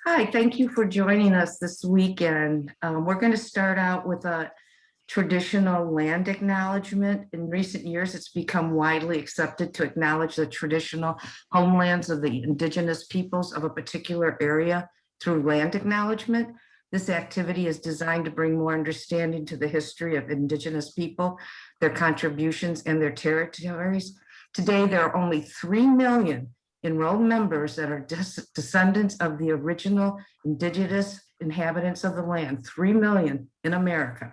Hi, thank you for joining us this weekend. We're going to start out with a traditional land acknowledgement. In recent years, it's become widely accepted to acknowledge the traditional homelands of the indigenous peoples of a particular area through land acknowledgement. This activity is designed to bring more understanding to the history of indigenous people, their contributions, and their territories. Today, there are only 3 million enrolled members that are descendants of the original indigenous inhabitants of the land, 3 million in America.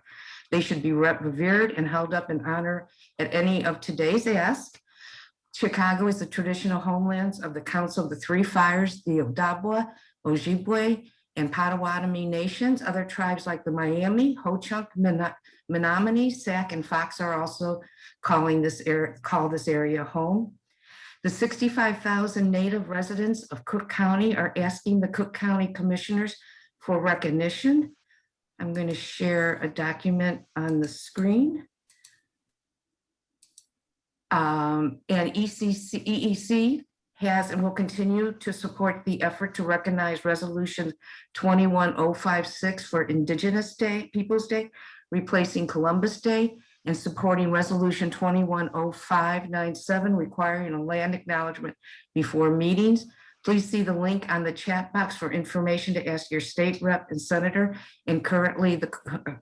They should be revered and held up in honor at any of today's asks. Chicago is the traditional homelands of the Council of the Three Fires, the Odawa, Ojibwe, and Potawatomi nations. Other tribes like the Miami, Ho-Chunk, Menominee, Sac, and Fox are also call this area home. The 65,000 Native residents of Cook County are asking the Cook County Commissioners for recognition. I'm going to share a document on the screen. And EEC has and will continue to support the effort to recognize Resolution 21056 for Indigenous Day, Peoples Day, replacing Columbus Day, and supporting Resolution 210597 requiring a land acknowledgement before meetings. Please see the link on the chat box for information to ask your state rep and senator and currently the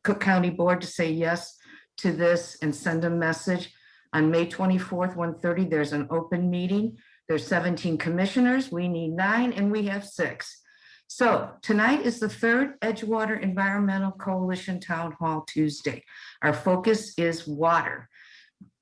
Cook County Board to say yes to this and send a message. On May 24th, 1:30, there's an open meeting. There's 17 commissioners. We need 9 and we have 6. So tonight is the third Edgewater Environmental Coalition Town Hall Tuesday. Our focus is water.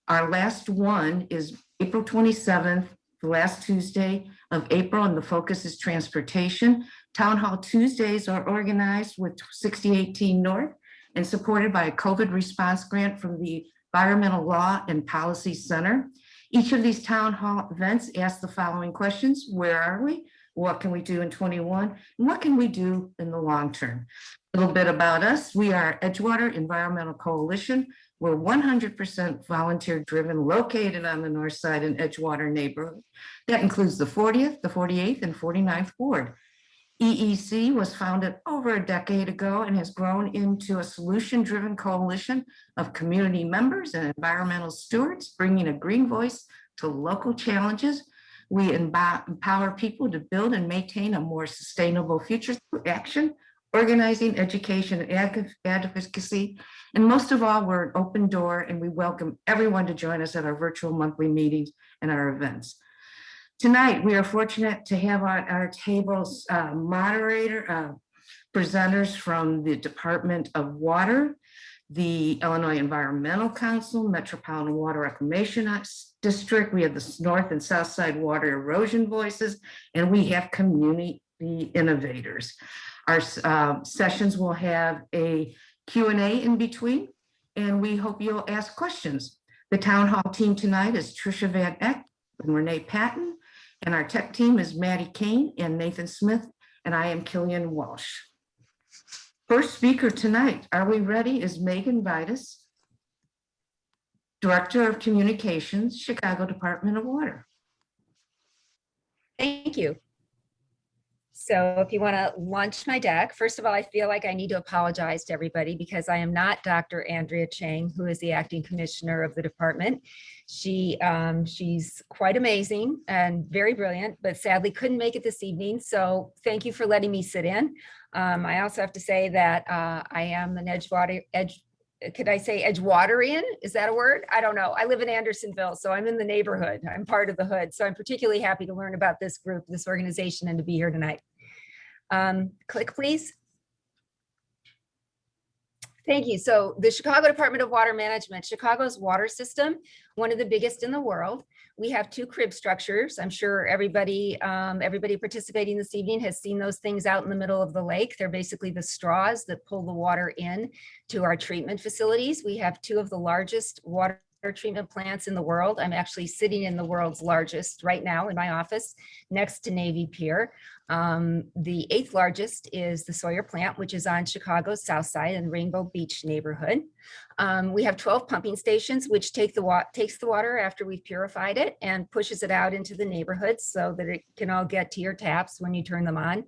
Our last one is April 27th, the last Tuesday of April, and the focus is transportation. Town Hall Tuesdays are organized with 6018 North and supported by a COVID response grant from the Environmental Law and Policy Center. Each of these town hall events asks the following questions: where are we? What can we do in 21? And what can we do in the long term? A little bit about us. We are Edgewater Environmental Coalition. We're 100% volunteer driven, located on the north side in Edgewater neighborhood. That includes the 40th, the 48th, and 49th Ward. EEC was founded over a decade ago and has grown into a solution-driven coalition of community members and environmental stewards, bringing a green voice to local challenges. We empower people to build and maintain a more sustainable future through action, organizing, education, and advocacy. And most of all, we're an open door and we welcome everyone to join us at our virtual monthly meetings and our events. Tonight, we are fortunate to have on our tables presenters from the Department of Water, the Illinois Environmental Council, Metropolitan Water Reclamation District. We have the North and South Side Water Erosion Voices, and we have community innovators. Our sessions will have a Q&A in between, and we hope you'll ask questions. The town hall team tonight is Tricia Van Eck and Renee Patton, and our tech team is Maddie Kane and Nathan Smith, and I am Killian Walsh. First speaker tonight, are we ready, is Megan Vitus, Director of Communications, Chicago Department of Water. Thank you. So if you want to launch my deck, first of all, I feel like I need to apologize to everybody because I am not Dr. Andrea Chang, who is the acting commissioner of the department. She's quite amazing and very brilliant, but sadly couldn't make it this evening. So thank you for letting me sit in. I also have to say that I am an could I say Edgewaterian? Is that a word? I don't know. I live in Andersonville, so I'm in the neighborhood. I'm part of the hood. So I'm particularly happy to learn about this group, this organization, and to be here tonight. Click, please. Thank you. So the Chicago Department of Water Management, Chicago's water system, one of the biggest in the world. We have 2 crib structures. I'm sure everybody participating this evening has seen those things out in the middle of the lake. They're basically the straws that pull the water in to our treatment facilities. We have 2 of the largest water treatment plants in the world. I'm actually sitting in the world's largest right now in my office next to Navy Pier. The 8th largest is the Sawyer Plant, which is on Chicago's south side in Rainbow Beach neighborhood. We have 12 pumping stations, which takes the water after we've purified it and pushes it out into the neighborhood so that it can all get to your taps when you turn them on.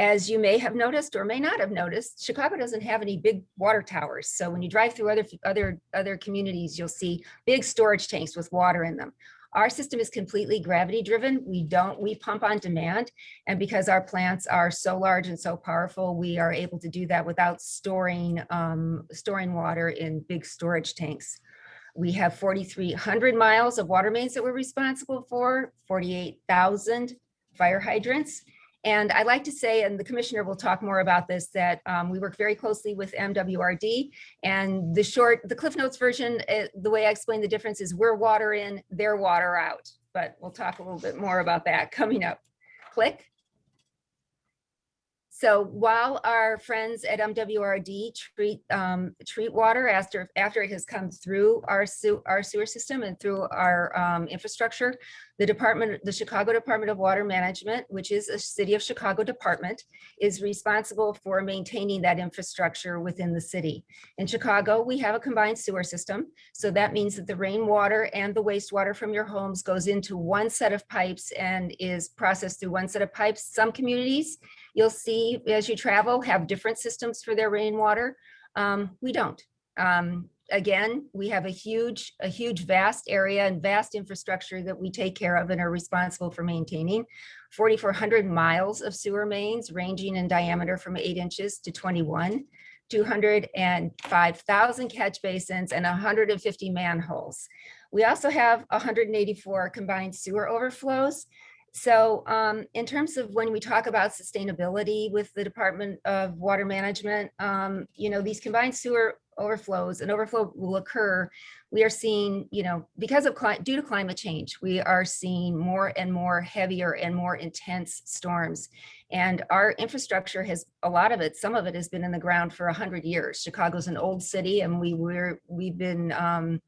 As you may have noticed or may not have noticed, Chicago doesn't have any big water towers. So when you drive through other communities, you'll see big storage tanks with water in them. Our system is completely gravity driven. We pump on demand. And because our plants are so large and so powerful, we are able to do that without storing water in big storage tanks. We have 4,300 miles of water mains that we're responsible for, 48,000 fire hydrants. And I like to say, and the commissioner will talk more about this, that we work very closely with MWRD. And the Cliff Notes version, the way I explain the difference is we're water in, they're water out. But we'll talk a little bit more about that coming up. Click. So while our friends at MWRD treat water after it has come through our sewer system and through our infrastructure, the Chicago Department of Water Management, which is a City of Chicago department, is responsible for maintaining that infrastructure within the city. In Chicago, we have a combined sewer system. So that means that the rainwater and the wastewater from your homes goes into one set of pipes and is processed through one set of pipes. Some communities you'll see as you travel have different systems for their rainwater. We don't. Again, we have a huge, vast area and vast infrastructure that we take care of and are responsible for maintaining. 4,400 miles of sewer mains ranging in diameter from 8 inches to 21, 205,000 catch basins and 150 manholes. We also have 184 combined sewer overflows. So in terms of when we talk about sustainability with the Department of Water Management, these combined sewer overflows, an overflow will occur. We are seeing, due to climate change, we are seeing more and more heavier and more intense storms. And our infrastructure some of it has been in the ground for 100 years. Chicago's an old city, and we've been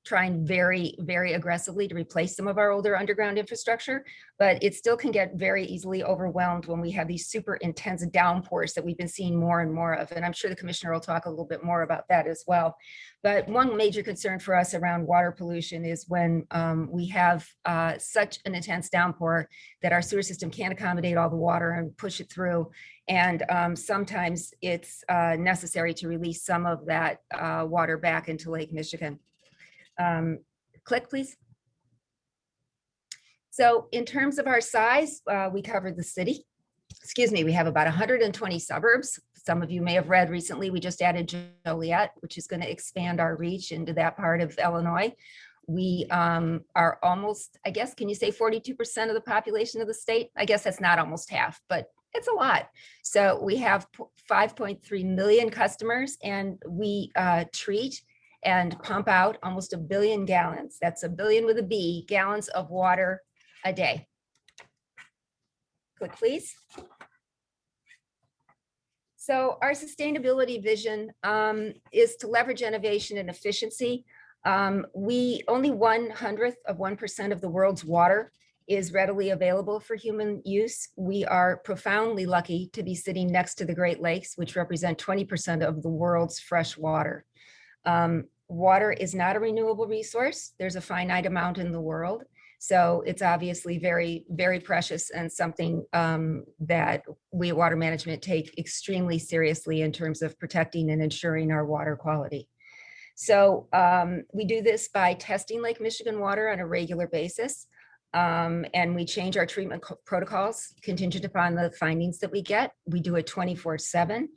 trying very, very aggressively to replace some of our older underground infrastructure, but it still can get very easily overwhelmed when we have these super intense downpours that we've been seeing more and more of. And I'm sure the commissioner will talk a little bit more about that as well. But one major concern for us around water pollution is when we have such an intense downpour that our sewer system can't accommodate all the water and push it through. And sometimes it's necessary to release some of that water back into Lake Michigan. Click, please. So in terms of our size, we covered the city. We have about 120 suburbs. Some of you may have read recently, we just added Joliet, which is going to expand our reach into that part of Illinois. We are almost, I guess, can you say 42% of the population of the state? I guess that's not almost half, but it's a lot. So we have 5.3 million customers, and we treat and pump out almost 1 billion gallons. That's a billion with a B, gallons of water a day. Click, please. So our sustainability vision is to leverage innovation and efficiency. Only 1/100% of the world's water is readily available for human use. We are profoundly lucky to be sitting next to the Great Lakes, which represent 20% of the world's fresh water. Water is not a renewable resource. There's a finite amount in the world. So it's obviously very, very precious and something that we at Water Management take extremely seriously in terms of protecting and ensuring our water quality. So we do this by testing Lake Michigan water on a regular basis. And we change our treatment protocols contingent upon the findings that we get. We do it 24/7.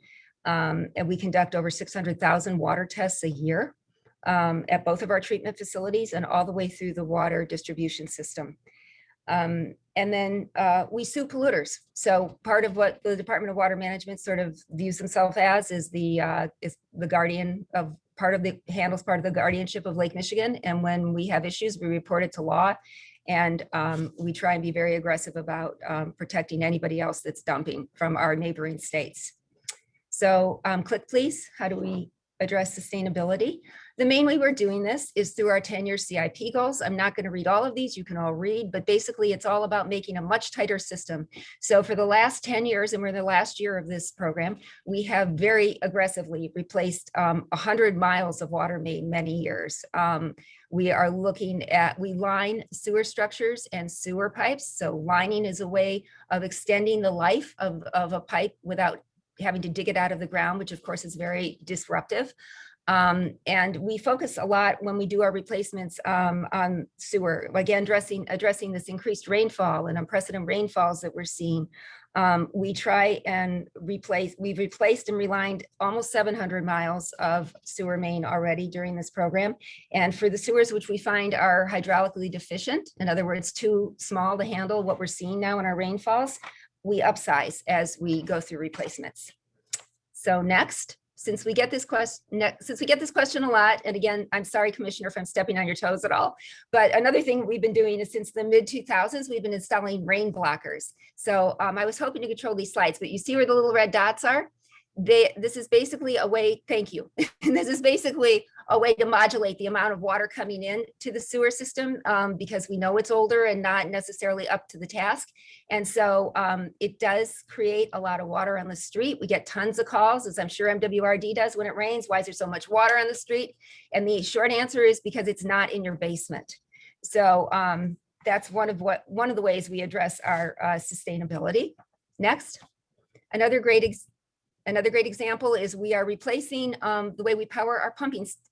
And we conduct over 600,000 water tests a year at both of our treatment facilities and all the way through the water distribution system. And then we sue polluters. So part of what the Department of Water Management sort of views themselves as is the guardian of handles part of the guardianship of Lake Michigan. And when we have issues, we report it to law. And we try and be very aggressive about protecting anybody else that's dumping from our neighboring states. So click, please. How do we address sustainability? The main way we're doing this is through our 10-year CIP goals. I'm not going to read all of these, you can all read, but basically it's all about making a much tighter system. So for the last 10 years, and we're in the last year of this program, we have very aggressively replaced 100 miles of water main many years. We are looking at, we line sewer structures and sewer pipes. So lining is a way of extending the life of a pipe without having to dig it out of the ground, which of course is very disruptive. And we focus a lot when we do our replacements on sewer, again, addressing this increased rainfall and unprecedented rainfalls that we're seeing. We try and we've replaced and relined almost 700 miles of sewer main already during this program. And for the sewers which we find are hydraulically deficient, in other words, too small to handle what we're seeing now in our rainfalls, we upsize as we go through replacements. So next. Since we get this question a lot, and again, I'm sorry, Commissioner, if I'm stepping on your toes at all, but another thing we've been doing is since the mid-2000s, we've been installing rain blockers. So I was hoping to control these slides, but you see where the little red dots are? This is basically a way, thank you. This is basically a way to modulate the amount of water coming in to the sewer system because we know it's older and not necessarily up to the task. And so it does create a lot of water on the street. We get tons of calls, as I'm sure MWRD does when it rains. Why is there so much water on the street? And the short answer is because it's not in your basement. So that's one of the ways we address our sustainability. Next, another great example is we are replacing the way we power our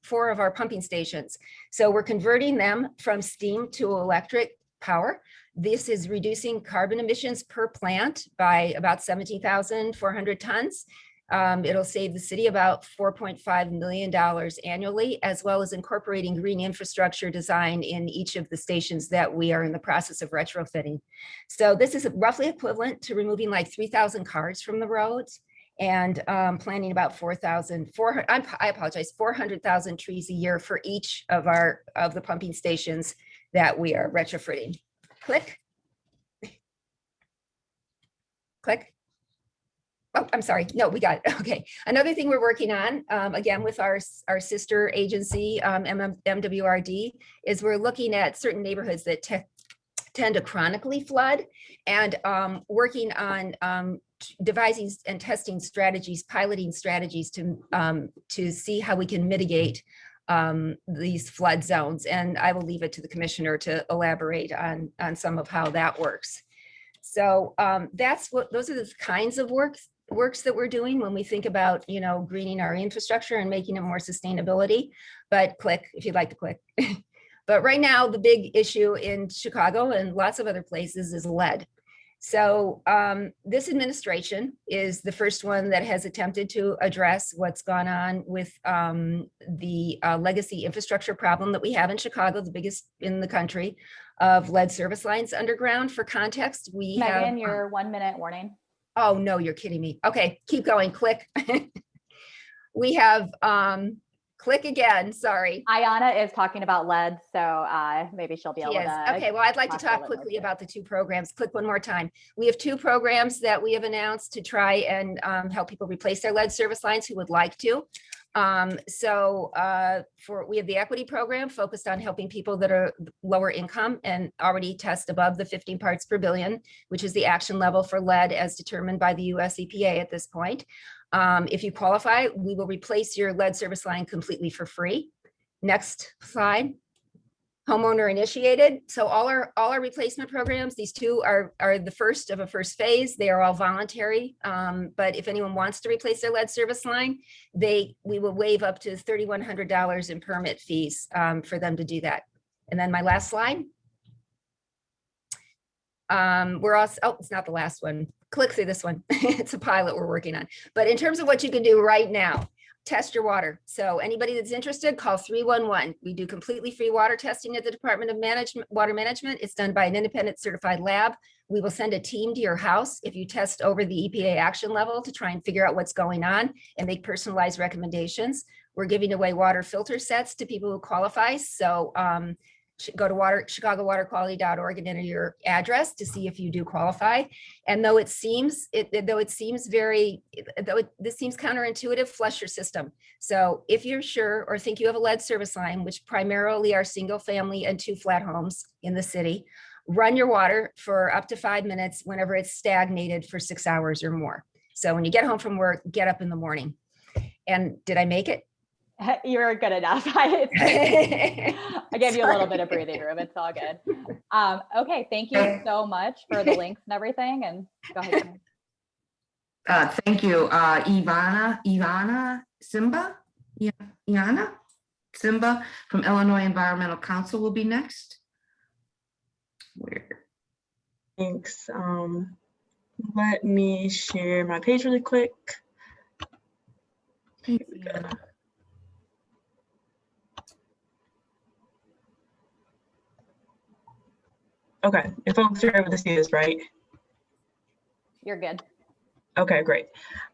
four of our pumping stations. So we're converting them from steam to electric power. This is reducing carbon emissions per plant by about 17,400 tons. It'll save the city about $4.5 million annually, as well as incorporating green infrastructure design in each of the stations that we are in the process of retrofitting. So this is roughly equivalent to removing like 3,000 cars from the roads and planting about 400,000 trees a year for each of the pumping stations that we are retrofitting. Click. Click. Oh, I'm sorry. No, we got it. Okay. Another thing we're working on, again, with our sister agency, MWRD, is we're looking at certain neighborhoods that tend to chronically flood and working on devising and testing strategies, piloting strategies to see how we can mitigate these flood zones. And I will leave it to the commissioner to elaborate on some of how that works. So those are the kinds of works that we're doing when we think about, greening our infrastructure and making it more sustainability. But click if you'd like to click. But right now, the big issue in Chicago and lots of other places is lead. So this administration is the first one that has attempted to address what's gone on with the legacy infrastructure problem that we have in Chicago, the biggest in the country, of lead service lines underground. For context, we Megan, have your 1 minute warning. Oh, no, you're kidding me. Okay, keep going, click. We have, click again, sorry. Iyana is talking about lead, so maybe she'll be able to. Okay, well, I'd like to talk quickly about the two programs. Click one more time. We have two programs that we have announced to try and help people replace their lead service lines who would like to. We have the equity program focused on helping people that are lower income and already test above the 15 parts per billion, which is the action level for lead as determined by the US EPA at this point. If you qualify, we will replace your lead service line completely for free. Next slide. Homeowner initiated. So all our replacement programs, these two are the first of a first phase. They are all voluntary. But if anyone wants to replace their lead service line, we will waive up to $3,100 in permit fees for them to do that. And then my last slide. It's not the last one. Click through this one. It's a pilot we're working on. But in terms of what you can do right now, test your water. So anybody that's interested, call 311. We do completely free water testing at the Department of Water Management. It's done by an independent certified lab. We will send a team to your house if you test over the EPA action level to try and figure out what's going on and make personalized recommendations. We're giving away water filter sets to people who qualify. So go to chicagowaterquality.org and enter your address to see if you do qualify. And though this seems counterintuitive, flush your system. So if you're sure or think you have a lead service line, which primarily are single family and 2 flat homes in the city, run your water for up to 5 minutes whenever it's stagnated for 6 hours or more. So when you get home from work, get up in the morning. And did I make it? You're good enough. I gave you a little bit of breathing room. It's all good. Okay, thank you so much for the links and everything. And go ahead. Thank you, Iyana, Simba, Iyana, Simba from Illinois Environmental Council will be next. Thanks. Let me share my page really quick. Thanks, Iyana. Okay, if folks are able to see this, right? You're good. Okay, great.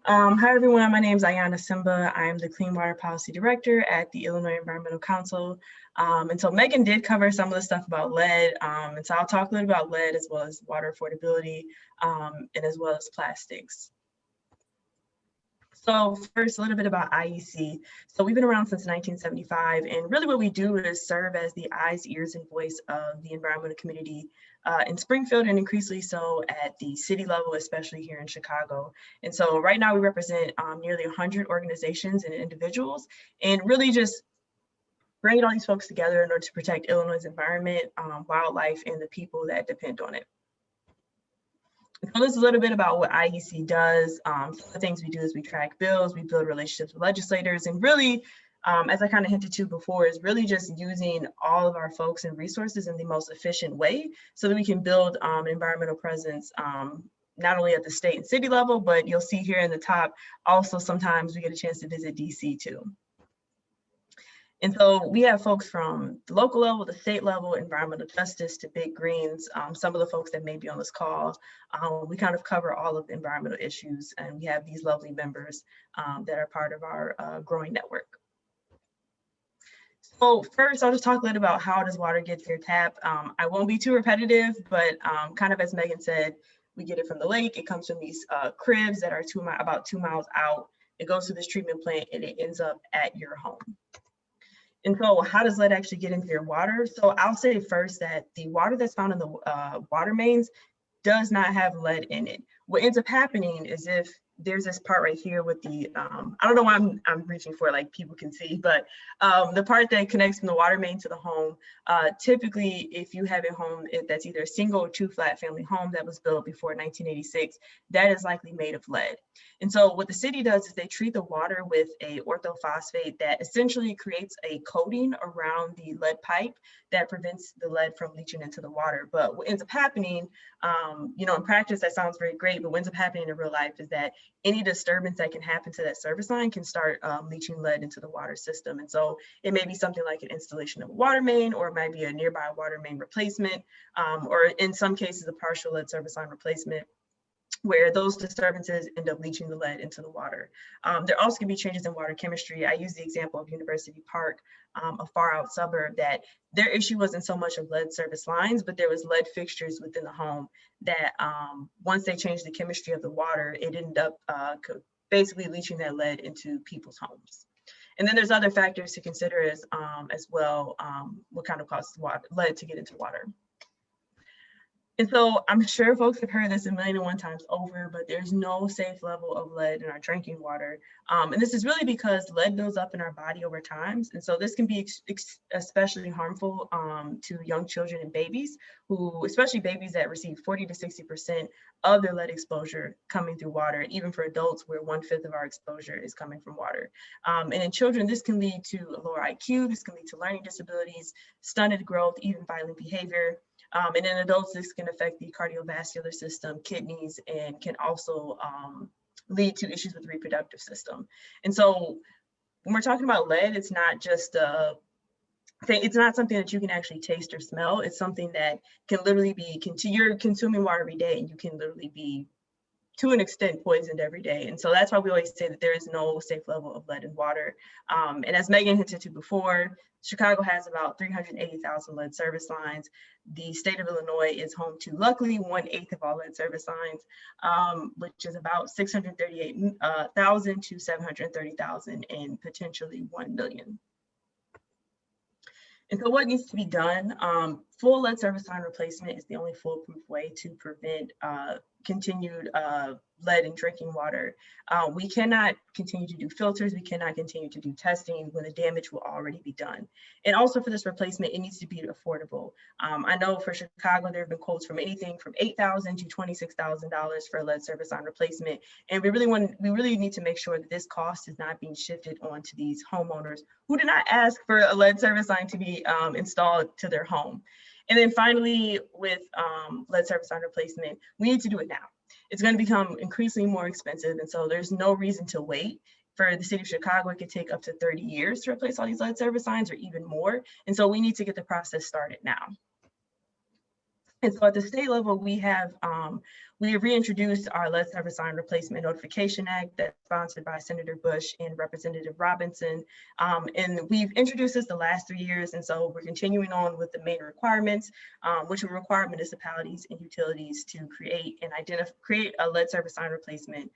Hi, everyone. My name is Iyana Simba. I'm the Clean Water Policy Director at the Illinois Environmental Council. And so Megan did cover some of the stuff about lead. And so I'll talk a little about lead as well as water affordability and as well as plastics. So first, a little bit about IEC. So we've been around since 1975, and really what we do is serve as the eyes, ears, and voice of the environmental community in Springfield, and increasingly so at the city level, especially here in Chicago. And so right now we represent nearly 100 organizations and individuals, and really just bringing all these folks together in order to protect Illinois' environment, wildlife, and the people that depend on it. So this is a little bit about what IEC does. Some of the things we do is we track bills, we build relationships with legislators, and really, as I kind of hinted to before, is really just using all of our folks and resources in the most efficient way so that we can build environmental presence, not only at the state and city level, but you'll see here in the top, also sometimes we get a chance to visit DC too. And so we have folks from the local level, the state level, environmental justice to big greens, some of the folks that may be on this call. We kind of cover all of the environmental issues, and we have these lovely members that are part of our growing network. So first, I'll just talk a little about how does water get to your tap. I won't be too repetitive, but kind of as Megan said, we get it from the lake. It comes from these cribs that are about 2 miles out. It goes to this treatment plant and it ends up at your home. And so how does lead actually get into your water? So I'll say first that the water that's found in the water mains does not have lead in it. What ends up happening is if there's this part right here with the, I don't know why I'm reaching for, like people can see, but the part that connects from the water main to the home, typically if you have a home that's either a single or 2 flat family home that was built before 1986, that is likely made of lead. And so what the city does is they treat the water with a orthophosphate that essentially creates a coating around the lead pipe that prevents the lead from leaching into the water. But what ends up happening, you know, in practice, that sounds very great, but what ends up happening in real life is that any disturbance that can happen to that service line can start leaching lead into the water system. And so it may be something like an installation of a water main, or it might be a nearby water main replacement, or in some cases, a partial lead service line replacement, where those disturbances end up leaching the lead into the water. There also can be changes in water chemistry. I use the example of University Park, a far out suburb, that their issue wasn't so much of lead service lines, but there was lead fixtures within the home that once they changed the chemistry of the water, it ended up basically leaching that lead into people's homes. And then there's other factors to consider as well, what kind of causes lead to get into water. And so I'm sure folks have heard this 1,000,001 times over, but there's no safe level of lead in our drinking water. And this is really because lead builds up in our body over time. And so this can be especially harmful to young children and babies, who, especially babies that receive 40 to 60% of their lead exposure coming through water, and even for adults where 1/5 of our exposure is coming from water. And in children, this can lead to a lower IQ, this can lead to learning disabilities, stunted growth, even violent behavior. And in adults, this can affect the cardiovascular system, kidneys, and can also lead to issues with the reproductive system. And so when we're talking about lead, it's not just it's not something that you can actually taste or smell. It's something that can literally be, you're consuming water every day, and you can literally be to an extent poisoned every day. And so that's why we always say that there is no safe level of lead in water. And as Megan hinted to before, Chicago has about 380,000 lead service lines. The state of Illinois is home to, luckily, 1/8 of all lead service lines, which is about 638,000 to 730,000 and potentially 1 million. And so what needs to be done? Full lead service line replacement is the only foolproof way to prevent continued lead in drinking water. We cannot continue to do filters. We cannot continue to do testing when the damage will already be done. And also for this replacement, it needs to be affordable. I know for Chicago, there have been quotes from anything from $8,000 to $26,000 for a lead service line replacement. And we really need to make sure that this cost is not being shifted onto these homeowners who did not ask for a lead service line to be installed to their home. And then finally, with lead service line replacement, we need to do it now. It's going to become increasingly more expensive. And so there's no reason to wait. For the city of Chicago, it could take up to 30 years to replace all these lead service lines or even more. And so we need to get the process started now. And so at the state level, we have reintroduced our Lead Service Line Replacement Notification Act that's sponsored by Senator Bush and Representative Robinson. And we've introduced this the last 3 years. And so we're continuing on with the main requirements, which will require municipalities and utilities to create a lead service line replacement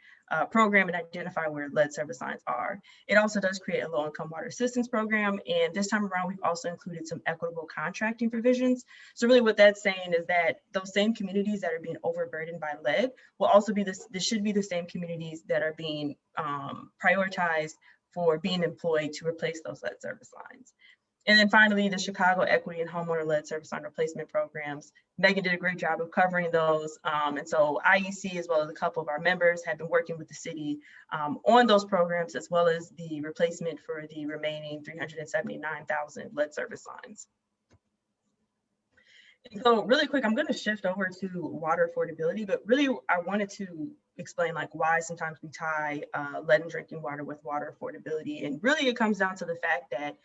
program and identify where lead service lines are. It also does create a low-income water assistance program. And this time around, we've also included some equitable contracting provisions. So really what that's saying is that those same communities that are being overburdened by lead will also be this should be the same communities that are being prioritized for being employed to replace those lead service lines. And then finally, the Chicago Equity and Homeowner Lead Service Line Replacement Programs. Megan did a great job of covering those. And so IEC, as well as a couple of our members, have been working with the city on those programs, as well as the replacement for the remaining 379,000 lead service lines. And so really quick, I'm going to shift over to water affordability, but really I wanted to explain like why sometimes we tie lead in drinking water with water affordability. And really it comes down to the fact that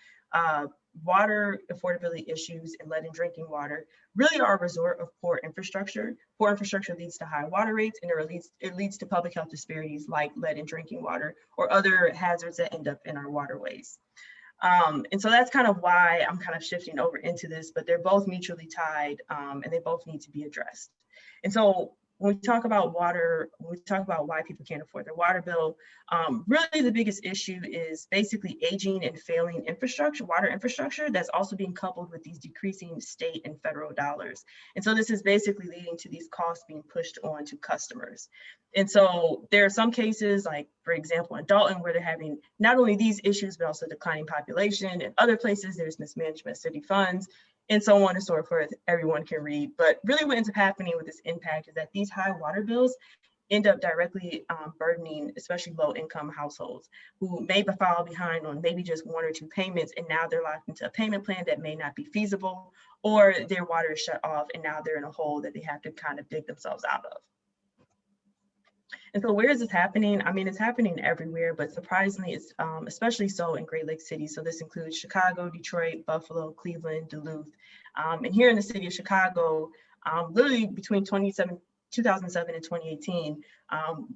water affordability issues and lead in drinking water really are a result of poor infrastructure. Poor infrastructure leads to high water rates, and it leads to public health disparities like lead in drinking water or other hazards that end up in our waterways. And so that's kind of why I'm kind of shifting over into this, but they're both mutually tied and they both need to be addressed. And so when we talk about water, when we talk about why people can't afford their water bill, really the biggest issue is basically aging and failing infrastructure, water infrastructure that's also being coupled with these decreasing state and federal dollars. And so this is basically leading to these costs being pushed on to customers. And so there are some cases, like for example, in Dalton, where they're having not only these issues, but also declining population. In other places, there's mismanagement of city funds, and so on and so forth. Everyone can read. But really what ends up happening with this impact is that these high water bills end up directly burdening especially low-income households who may fall behind on maybe just 1 or 2 payments, and now they're locked into a payment plan that may not be feasible, or their water is shut off and now they're in a hole that they have to kind of dig themselves out of. And so where is this happening? I mean, it's happening everywhere, but surprisingly, it's especially so in Great Lakes cities. So this includes Chicago, Detroit, Buffalo, Cleveland, Duluth. And here in the city of Chicago, literally between 2007 and 2018,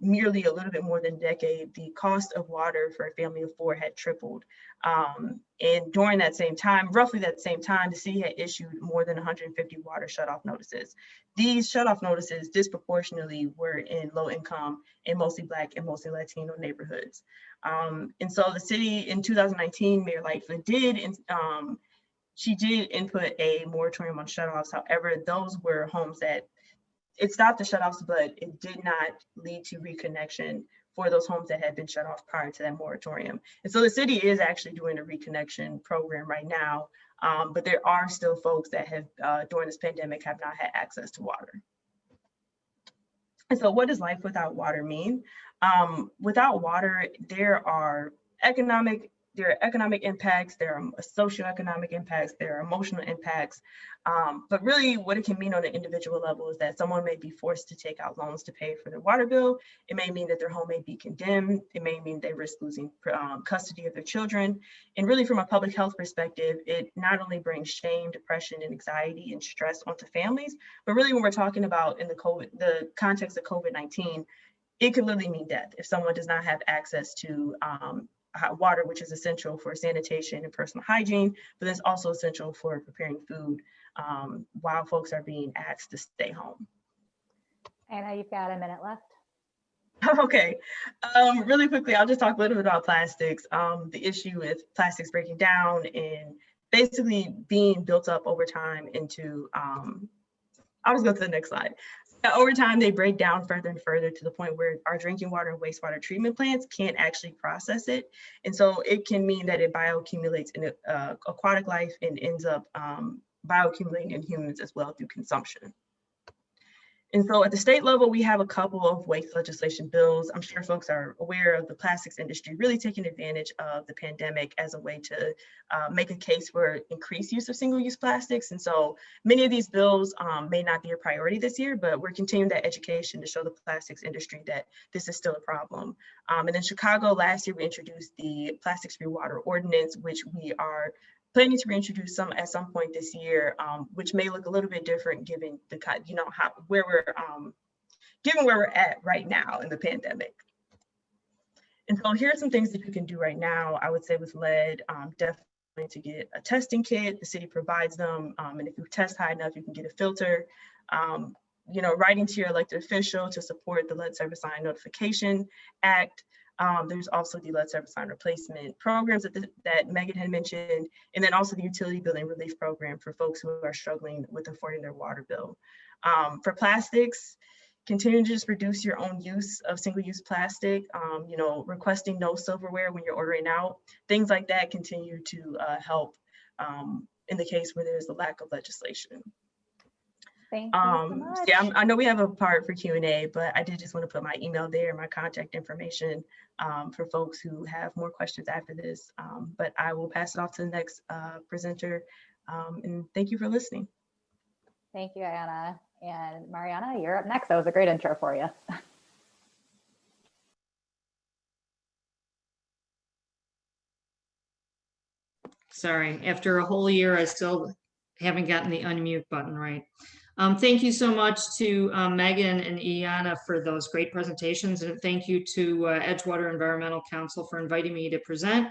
merely a little bit more than a decade, the cost of water for a family of 4 had tripled. And during that same time, roughly that same time, the city had issued more than 150 water shutoff notices. These shutoff notices disproportionately were in low income and mostly Black and mostly Latino neighborhoods. And so the city in 2019, Mayor Lightfoot she did input a moratorium on shutoffs. However, those were homes that it stopped the shutoffs, but it did not lead to reconnection for those homes that had been shut off prior to that moratorium. And so the city is actually doing a reconnection program right now, but there are still folks that have, during this pandemic, have not had access to water. And so what does life without water mean? Without water, there are economic impacts, there are socioeconomic impacts, there are emotional impacts. But really what it can mean on an individual level is that someone may be forced to take out loans to pay for their water bill. It may mean that their home may be condemned. It may mean they risk losing custody of their children. And really from a public health perspective, it not only brings shame, depression, and anxiety and stress onto families, but really when we're talking about in the context of COVID-19, it could literally mean death if someone does not have access to water, which is essential for sanitation and personal hygiene, but it's also essential for preparing food while folks are being asked to stay home. Anna, you've got a minute left. Okay, really quickly, I'll just talk a little bit about plastics. The issue with plastics breaking down and basically being built up over time into, I'll just go to the next slide. Over time, they break down further and further to the point where our drinking water and wastewater treatment plants can't actually process it. And so it can mean that it bioaccumulates in aquatic life and ends up bioaccumulating in humans as well through consumption. And so at the state level, we have a couple of waste legislation bills. I'm sure folks are aware of the plastics industry really taking advantage of the pandemic as a way to make a case for increased use of single-use plastics. And so many of these bills may not be a priority this year, but we're continuing that education to show the plastics industry that this is still a problem. And in Chicago last year, we introduced the Plastics-Free Water Ordinance, which we are planning to reintroduce some at some point this year, which may look a little bit different given the where we're at right now in the pandemic. And so here are some things that you can do right now. I would say with lead, definitely to get a testing kit. The city provides them, and if you test high enough, you can get a filter. Writing to your elected official to support the Lead Service Line Notification Act. There's also the lead service line replacement programs that Megan had mentioned, and then also the utility bill and relief program for folks who are struggling with affording their water bill. For plastics, continue to just reduce your own use of single-use plastic, requesting no silverware when you're ordering out, things like that continue to help in the case where there's a lack of legislation. Thank you so much. Yeah, I know we have a part for Q&A, but I did just want to put my email there, my contact information for folks who have more questions after this. But I will pass it off to the next presenter. And thank you for listening. Thank you, Iyana. And Mariyana, you're up next. That was a great intro for you. Sorry, after a whole year, I still haven't gotten the unmute button right. Thank you so much to Megan and Iyana for those great presentations, and thank you to Edgewater Environmental Council for inviting me to present.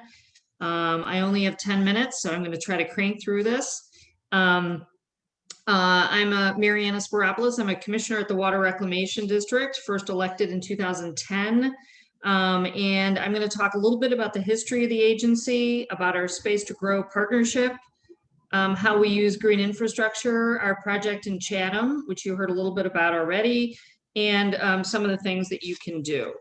I only have 10 minutes, so I'm going to try to crank through this. I'm Mariyana Spyropoulos. I'm a commissioner at the Water Reclamation District, first elected in 2010. And I'm going to talk a little bit about the history of the agency, about our Space to Grow partnership, how we use green infrastructure, our project in Chatham, which you heard a little bit about already, and some of the things that you can do.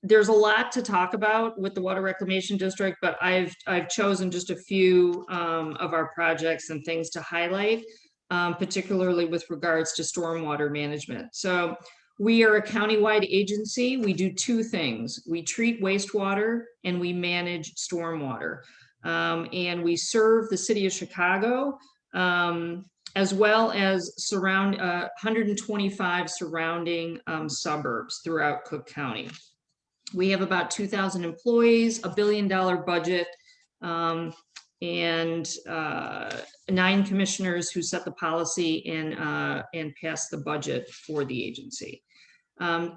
There's a lot to talk about with the Water Reclamation District, but I've chosen just a few of our projects and things to highlight, particularly with regards to stormwater management. So we are a countywide agency. We do two things. We treat wastewater and we manage stormwater. And we serve the city of Chicago, as well as 125 surrounding suburbs throughout Cook County. We have about 2,000 employees, $1 billion budget, and 9 commissioners who set the policy and pass the budget for the agency.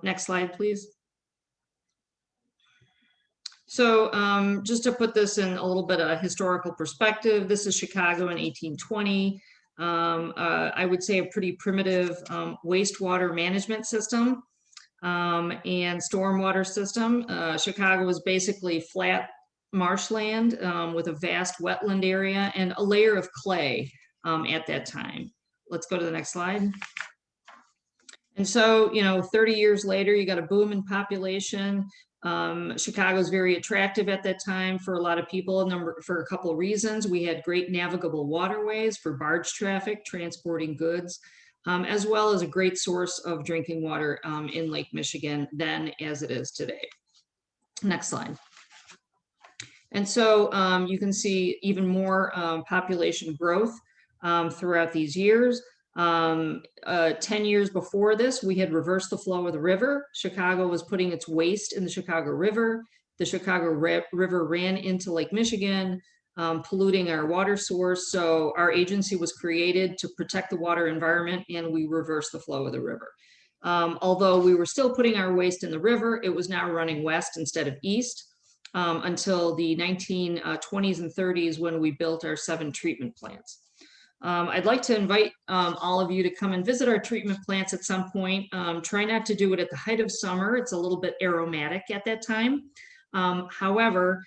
Next slide, please. So just to put this in a little bit of historical perspective, this is Chicago in 1820. I would say a pretty primitive wastewater management system and stormwater system. Chicago was basically flat marshland with a vast wetland area and a layer of clay at that time. Let's go to the next slide. And so, 30 years later, you got a boom in population. Chicago's very attractive at that time for a lot of people, for a couple of reasons. We had great navigable waterways for barge traffic, transporting goods, as well as a great source of drinking water in Lake Michigan then as it is today. Next slide. And so you can see even more population growth throughout these years. 10 years before this, we had reversed the flow of the river. Chicago was putting its waste in the Chicago River. The Chicago River ran into Lake Michigan, polluting our water source. So our agency was created to protect the water environment, and we reversed the flow of the river. Although we were still putting our waste in the river, it was now running west instead of east until the 1920s and 30s when we built our 7 treatment plants. I'd like to invite all of you to come and visit our treatment plants at some point. Try not to do it at the height of summer. It's a little bit aromatic at that time. However,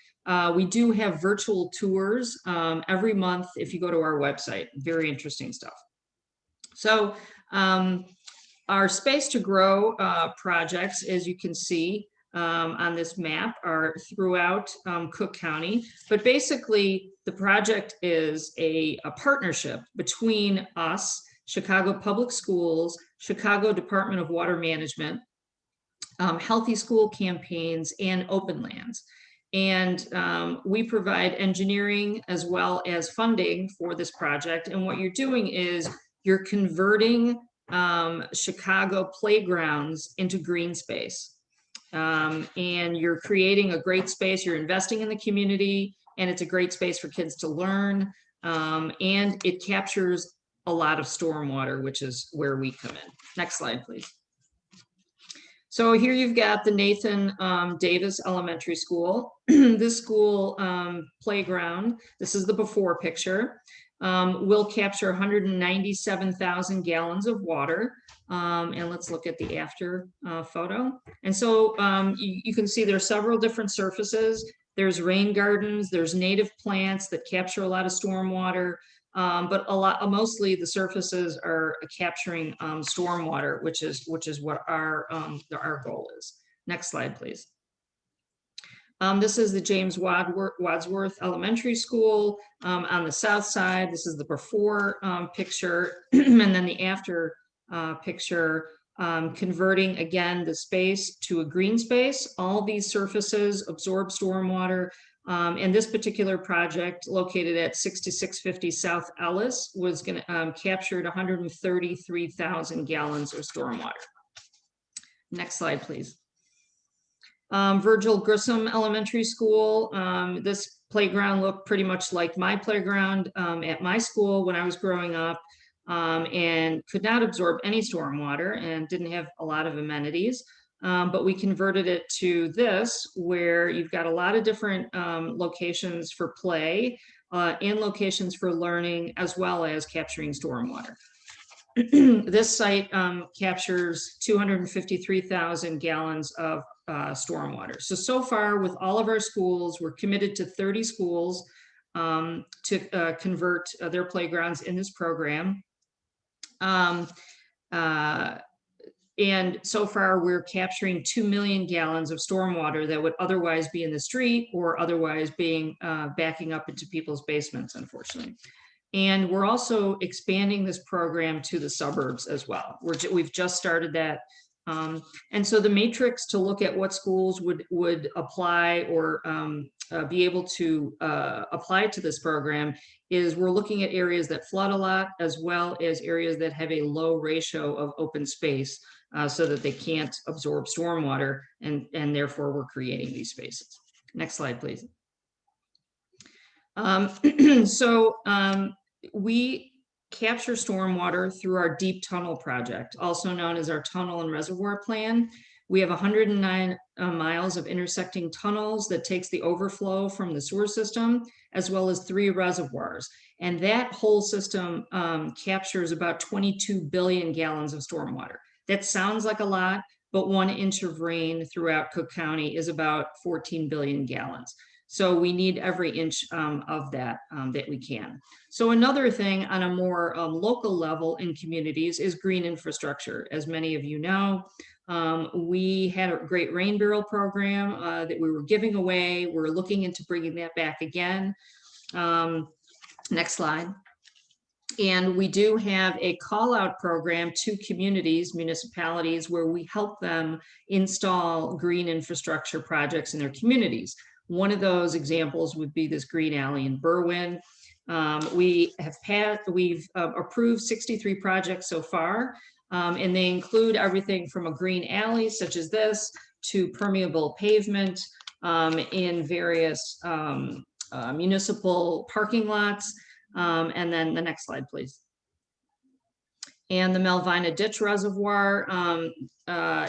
we do have virtual tours every month if you go to our website. Very interesting stuff. So our Space to Grow projects, as you can see on this map, are throughout Cook County. But basically, the project is a partnership between us, Chicago Public Schools, Chicago Department of Water Management, Healthy School Campaigns, and Open Lands. And we provide engineering as well as funding for this project. And what you're doing is you're converting Chicago playgrounds into green space. And you're creating a great space. You're investing in the community, and it's a great space for kids to learn. And it captures a lot of stormwater, which is where we come in. Next slide, please. So here you've got the Nathan Davis Elementary School. This school playground, this is the before picture, will capture 197,000 gallons of water. And let's look at the after photo. And so you can see there's several different surfaces. There's rain gardens, there's native plants that capture a lot of stormwater. But mostly the surfaces are capturing stormwater, which is what our goal is. Next slide, please. This is the James Wadsworth Elementary School on the south side. This is the before picture, and then the after picture, converting again the space to a green space. All these surfaces absorb stormwater. And this particular project, located at 6650 South Ellis, was going to captured 133,000 gallons of stormwater. Next slide, please. Virgil Grissom Elementary School. This playground looked pretty much like my playground at my school when I was growing up, and could not absorb any stormwater and didn't have a lot of amenities. But we converted it to this, where you've got a lot of different locations for play and locations for learning, as well as capturing stormwater. This site captures 253,000 gallons of stormwater. So far with all of our schools, we're committed to 30 schools to convert their playgrounds in this program. And so far, we're capturing 2 million gallons of stormwater that would otherwise be in the street or otherwise being backing up into people's basements, unfortunately. And we're also expanding this program to the suburbs as well. We've just started that. And so the matrix to look at what schools would apply or be able to apply to this program is we're looking at areas that flood a lot, as well as areas that have a low ratio of open space so that they can't absorb stormwater, and therefore we're creating these spaces. Next slide, please. We capture stormwater through our deep tunnel project, also known as our tunnel and reservoir plan. We have 109 miles of intersecting tunnels that takes the overflow from the sewer system, as well as 3 reservoirs. And that whole system captures about 22 billion gallons of stormwater. That sounds like a lot, but 1 inch of rain throughout Cook County is about 14 billion gallons. So we need every inch of that that we can. So another thing on a more local level in communities is green infrastructure. As many of you know, we had a great rain barrel program that we were giving away. We're looking into bringing that back again. Next slide. And we do have a call out program to communities, municipalities, where we help them install green infrastructure projects in their communities. One of those examples would be this green alley in Berwyn. We've approved 63 projects so far, and they include everything from a green alley such as this to permeable pavement in various municipal parking lots. And then the next slide, please. And the Melvina Ditch Reservoir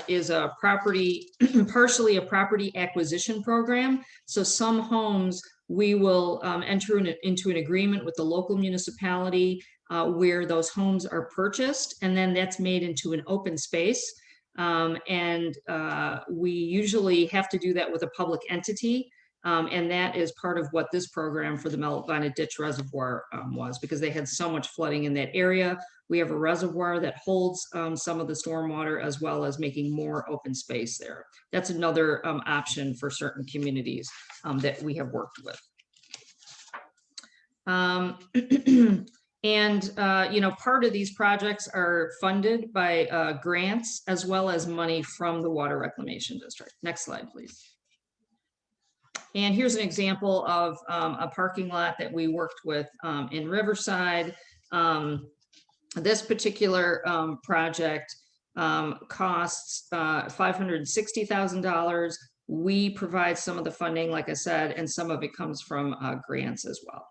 is a property, partially a property acquisition program. So some homes, we will enter into an agreement with the local municipality where those homes are purchased, and then that's made into an open space. We usually have to do that with a public entity. And that is part of what this program for the Melvina Ditch Reservoir was, because they had so much flooding in that area. We have a reservoir that holds some of the stormwater, as well as making more open space there. That's another option for certain communities that we have worked with. Part of these projects are funded by grants, as well as money from the Water Reclamation District. Next slide, please. And here's an example of a parking lot that we worked with in Riverside. This particular project costs $560,000. We provide some of the funding, like I said, and some of it comes from grants as well.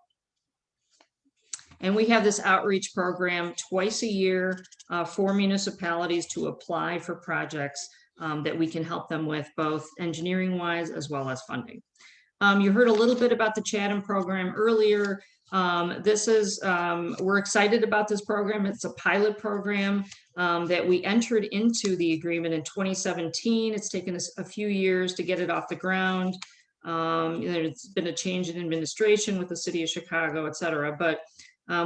And we have this outreach program twice a year for municipalities to apply for projects that we can help them with, both engineering wise as well as funding. You heard a little bit about the Chatham program earlier. We're excited about this program. It's a pilot program that we entered into the agreement in 2017. It's taken us a few years to get it off the ground. It's been a change in administration with the city of Chicago, et cetera. But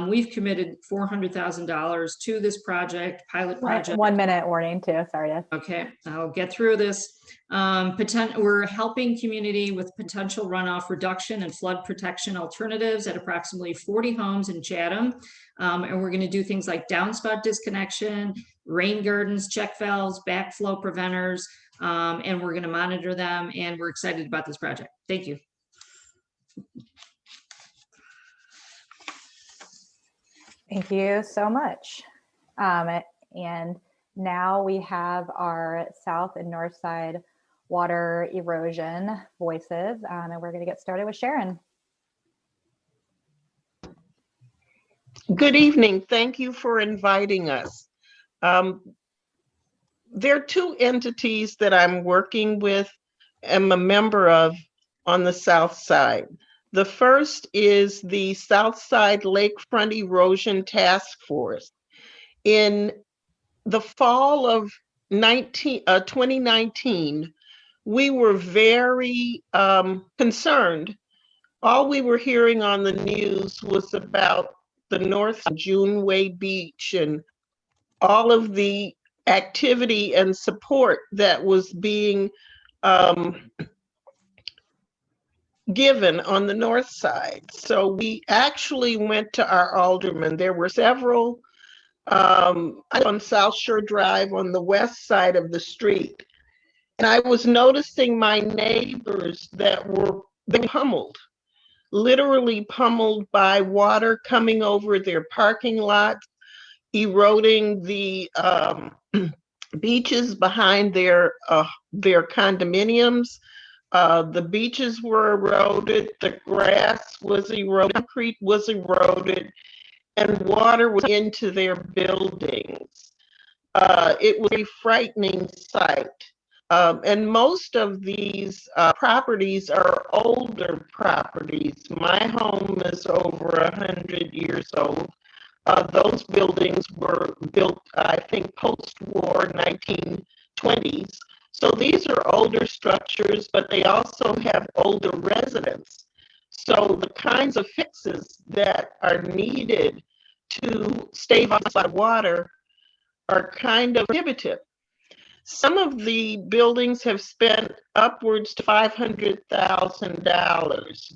we've committed $400,000 to this pilot project. 1 minute warning too, sorry. Okay, I'll get through this. We're helping community with potential runoff reduction and flood protection alternatives at approximately 40 homes in Chatham. And we're going to do things like downspout disconnection, rain gardens, check valves, backflow preventers, and we're going to monitor them. And we're excited about this project. Thank you. Thank you so much. And now we have our south and north side water erosion voices, and we're going to get started with Sharon. Good evening. Thank you for inviting us. There are two entities that I'm working with, am a member of on the south side. The first is the Southside Lakefront Erosion Task Force. In the fall of 2019, we were very concerned. All we were hearing on the news was about the North Juneway Beach and all of the activity and support that was being given on the north side. So we actually went to our alderman. There were several on South Shore Drive on the west side of the street. And I was noticing my neighbors that were pummeled, literally pummeled by water coming over their parking lots, eroding the beaches behind their condominiums. The beaches were eroded, the grass was eroded, concrete was eroded, and water was into their buildings. It was a frightening sight. And most of these properties are older properties. My home is over 100 years old. Those buildings were built, I think, post-war 1920s. So these are older structures, but they also have older residents. So the kinds of fixes that are needed to stave off the water are kind of prohibitive. Some of the buildings have spent upwards to $500,000.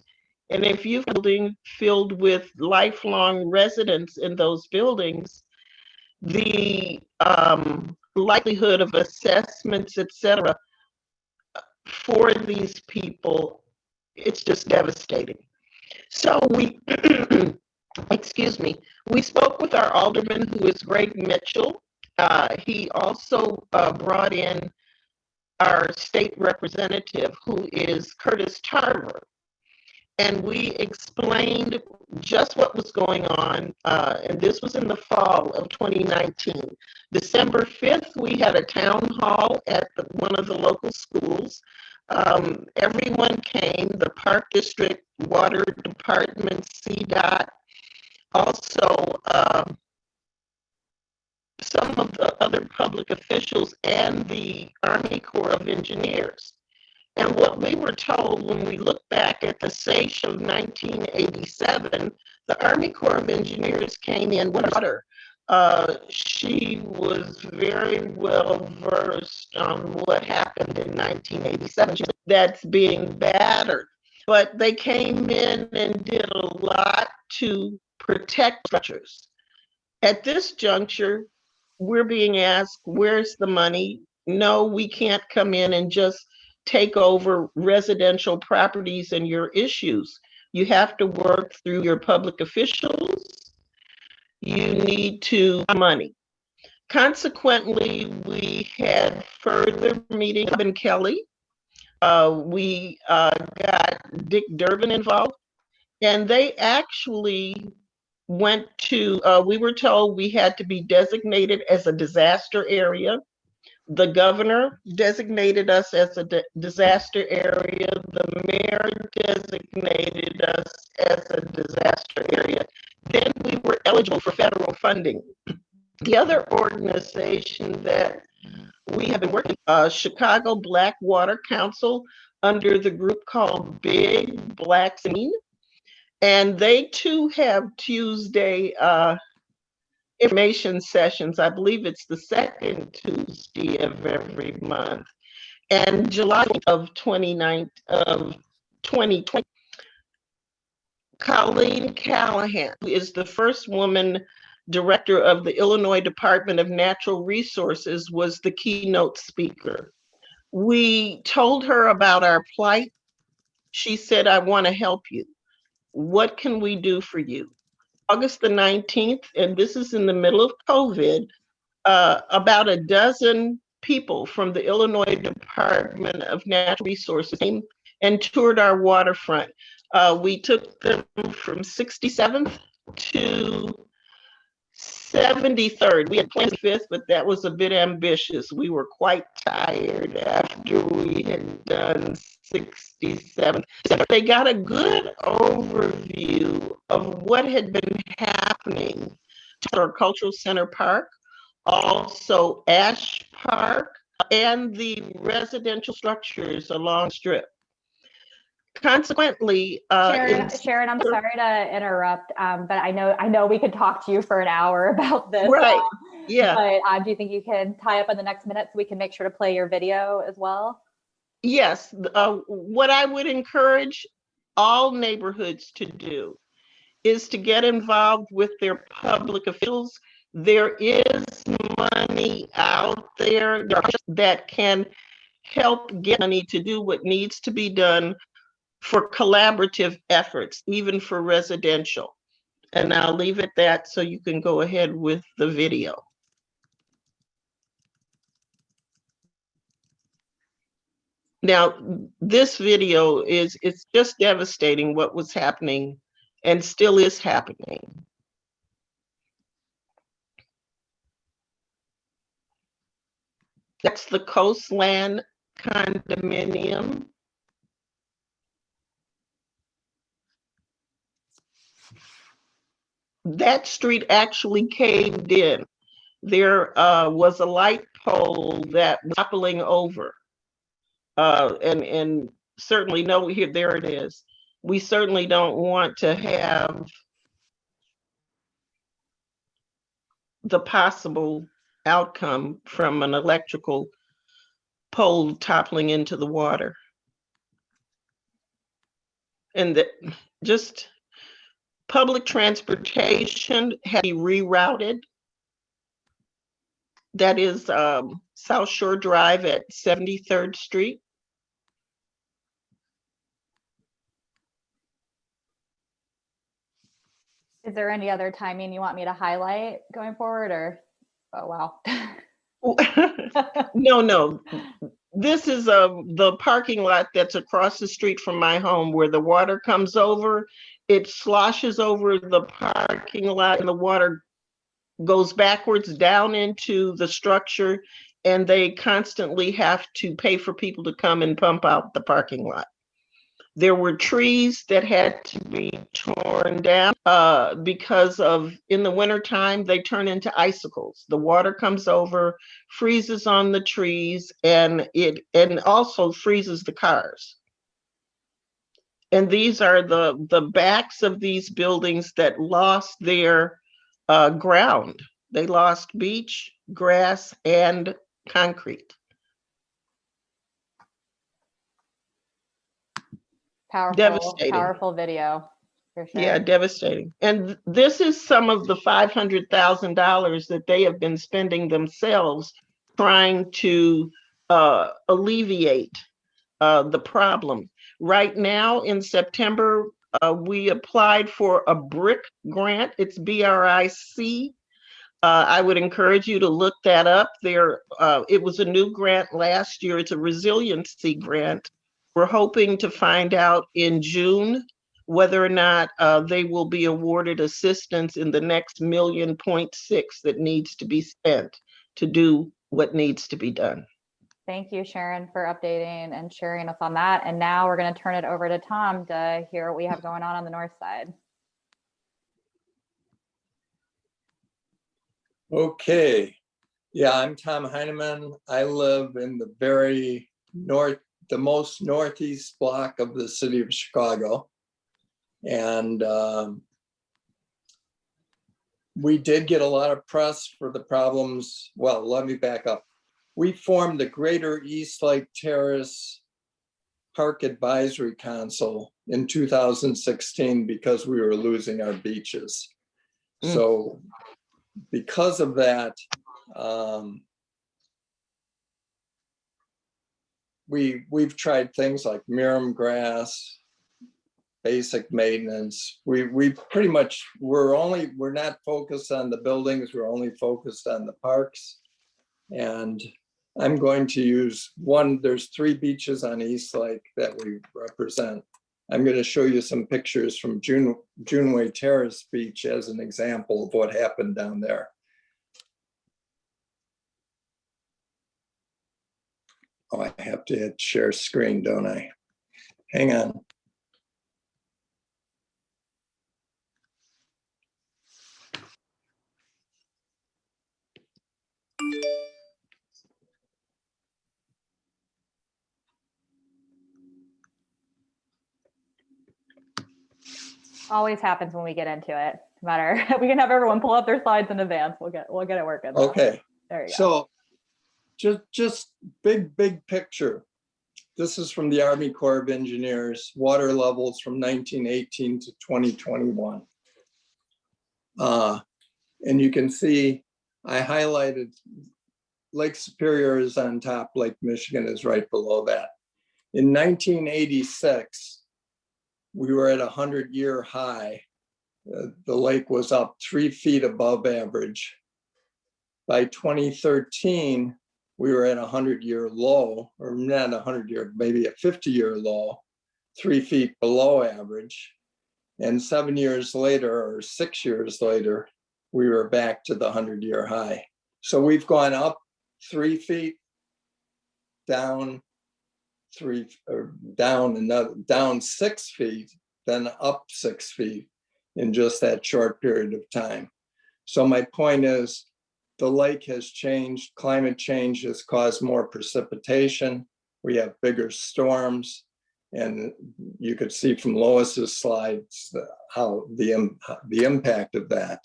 And if you've got a building filled with lifelong residents in those buildings, the likelihood of assessments, et cetera, for these people, it's just devastating. So we, excuse me, we spoke with our alderman, who is Greg Mitchell. He also brought in our state representative, who is Curtis Tarver. and we explained just what was going on. And this was in the fall of 2019. December 5th, we had a town hall at one of the local schools. Everyone came, the Park District, Water Department, CDOT, also some of the other public officials and the Army Corps of Engineers. And what we were told when we look back at the SAISH of 1987, the Army Corps of Engineers came in with water. She was very well versed on what happened in 1987. That's being battered. But they came in and did a lot to protect structures. At this juncture, we're being asked, where's the money? No, we can't come in and just take over residential properties and your issues. You have to work through your public officials. You need to money. Consequently, we had further meetings with Kelly. We got Dick Durbin involved, and they actually went to, we were told we had to be designated as a disaster area. The governor designated us as a disaster area. The mayor designated us as a disaster area. Then we were eligible for federal funding. The other organization that we have been working, Chicago Black Water Council, under the group called Big Black Scene. And they too have Tuesday information sessions. I believe it's the second Tuesday of every month. And July of 2020, Colleen Callahan, who is the first woman director of the Illinois Department of Natural Resources, was the keynote speaker. We told her about our plight. She said, I want to help you. What can we do for you? August the 19th, and this is in the middle of COVID, about a dozen people from the Illinois Department of Natural Resources came and toured our waterfront. We took them from 67th to 73rd. We had planned 5th, but that was a bit ambitious. We were quite tired after we had done 67th. They got a good overview of what had been happening to our Cultural Center Park, also Ash Park, and the residential structures along Strip. Consequently, Sharon, I'm sorry to interrupt, but I know we could talk to you for an hour about this. Right. Yeah. But do you think you can tie up in the next minute so we can make sure to play your video as well? Yes. What I would encourage all neighborhoods to do is to get involved with their public officials. There is money out there that can help get money to do what needs to be done for collaborative efforts, even for residential. And I'll leave it at that so you can go ahead with the video. Now, this video it's just devastating what was happening and still is happening. That's the Coastland condominium. That street actually caved in. There was a light pole that was toppling over. And certainly, no, here, there it is. We certainly don't want to have the possible outcome from an electrical pole toppling into the water. And that just public transportation had to be rerouted. That is South Shore Drive at 73rd Street. Is there any other timing you want me to highlight going forward, or, oh, wow. No. This is the parking lot that's across the street from my home where the water comes over. It sloshes over the parking lot and the water goes backwards down into the structure, and they constantly have to pay for people to come and pump out the parking lot. There were trees that had to be torn down because in the wintertime, they turn into icicles. The water comes over, freezes on the trees, and also freezes the cars. And these are the backs of these buildings that lost their ground. They lost beach, grass, and concrete. Powerful video, for sure. Yeah, devastating. And this is some of the $500,000 that they have been spending themselves trying to alleviate the problem. Right now in September, we applied for a BRIC grant. It's BRIC. I would encourage you to look that up. It was a new grant last year. It's a resiliency grant. We're hoping to find out in June whether or not they will be awarded assistance in the next $1.6 million that needs to be spent to do what needs to be done. Thank you, Sharon, for updating and sharing us on that. And now we're going to turn it over to Tom to hear what we have going on the north side. Okay. Yeah, I'm Tom Heineman. I live in the very north, the most northeast block of the city of Chicago. And we did get a lot of press for the problems. Well, let me back up. We formed the Greater East Lake Terrace Park Advisory Council in 2016 because we were losing our beaches. So because of that, we've tried things like Miram grass, basic maintenance. We pretty much, we're not focused on the buildings, we're only focused on the parks. And I'm going to use there's 3 beaches on East Lake that we represent. I'm going to show you some pictures from Juneway Terrace Beach as an example of what happened down there. Oh, I have to hit share screen, don't I? Hang on. Always happens when we get into it. No matter, we can have everyone pull up their slides in advance. We'll get it working. Okay. There you So go. just big picture. This is from the Army Corps of Engineers, water levels from 1918 to 2021. And you can see I highlighted Lake Superior is on top, Lake Michigan is right below that. In 1986, we were at a 100-year high. The lake was up 3 feet above average. By 2013, we were at a 100-year low, or not 100-year, maybe a 50-year low, 3 feet below average. And 7 years later, or 6 years later, we were back to the 100-year high. So we've gone up 3 feet, down 3, or down 6 feet, then up 6 feet in just that short period of time. So my point is, the lake has changed. Climate change has caused more precipitation. We have bigger storms, and you could see from Lois's slides how the impact of that.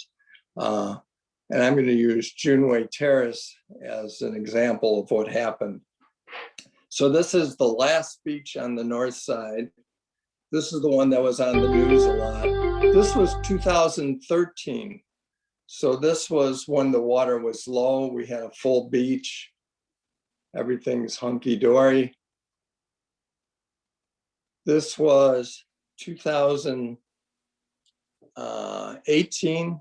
And I'm going to use Juneway Terrace as an example of what happened. So this is the last beach on the north side. This is the one that was on the news a lot. This was 2013. So this was when the water was low. We had a full beach. Everything's hunky-dory. This was 2018.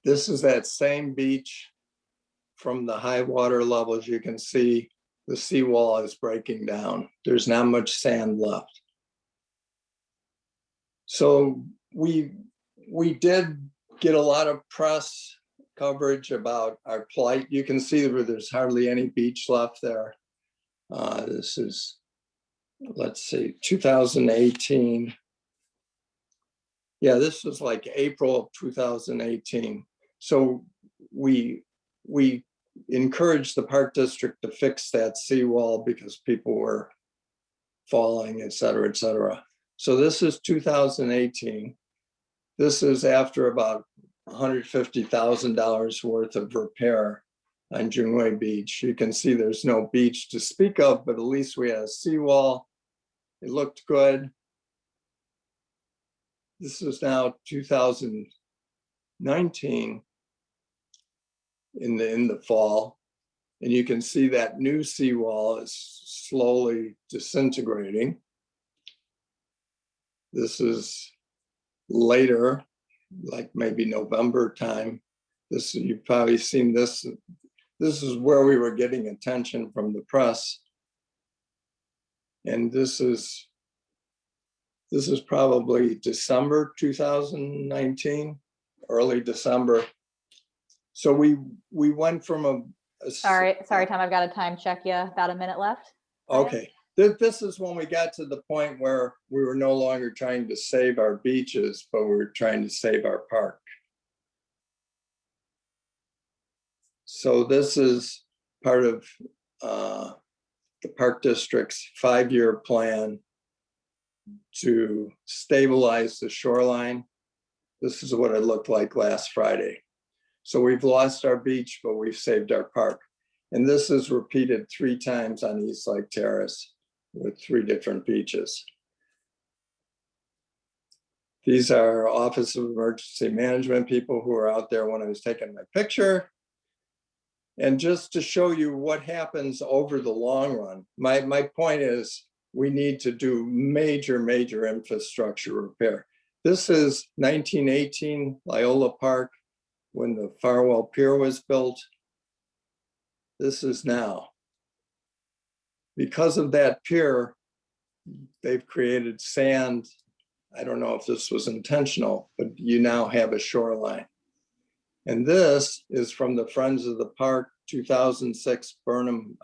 This is that same beach from the high water levels. You can see the seawall is breaking down. There's not much sand left. So we did get a lot of press coverage about our plight. You can see where there's hardly any beach left there. This is, let's see, 2018. Yeah, this was like April of 2018. So we encouraged the Park District to fix that seawall because people were falling, et cetera, et cetera. So this is 2018. This is after about $150,000 worth of repair on Junway Beach. You can see there's no beach to speak of, but at least we had a seawall. It looked good. This is now 2019 in the fall. And you can see that new seawall is slowly disintegrating. This is later, like maybe November time. This, you've probably seen this. This is where we were getting attention from the press. And this is probably December 2019, early December. So we went from a Sorry, Tom, I've got to time check you. About a minute left. Okay. This is when we got to the point where we were no longer trying to save our beaches, but we were trying to save our park. So this is part of the Park District's 5-year plan to stabilize the shoreline. This is what it looked like last Friday. So we've lost our beach, but we've saved our park. And this is repeated 3 times on East Lake Terrace with 3 different beaches. These are Office of Emergency Management people who were out there when I was taking my picture. And just to show you what happens over the long run, my point is we need to do major infrastructure repair. This is 1918 Loyola Park when the Farwell Pier was built. This is now. Because of that pier, they've created sand. I don't know if this was intentional, but you now have a shoreline. And this is from the Friends of the Park 2006 Burnham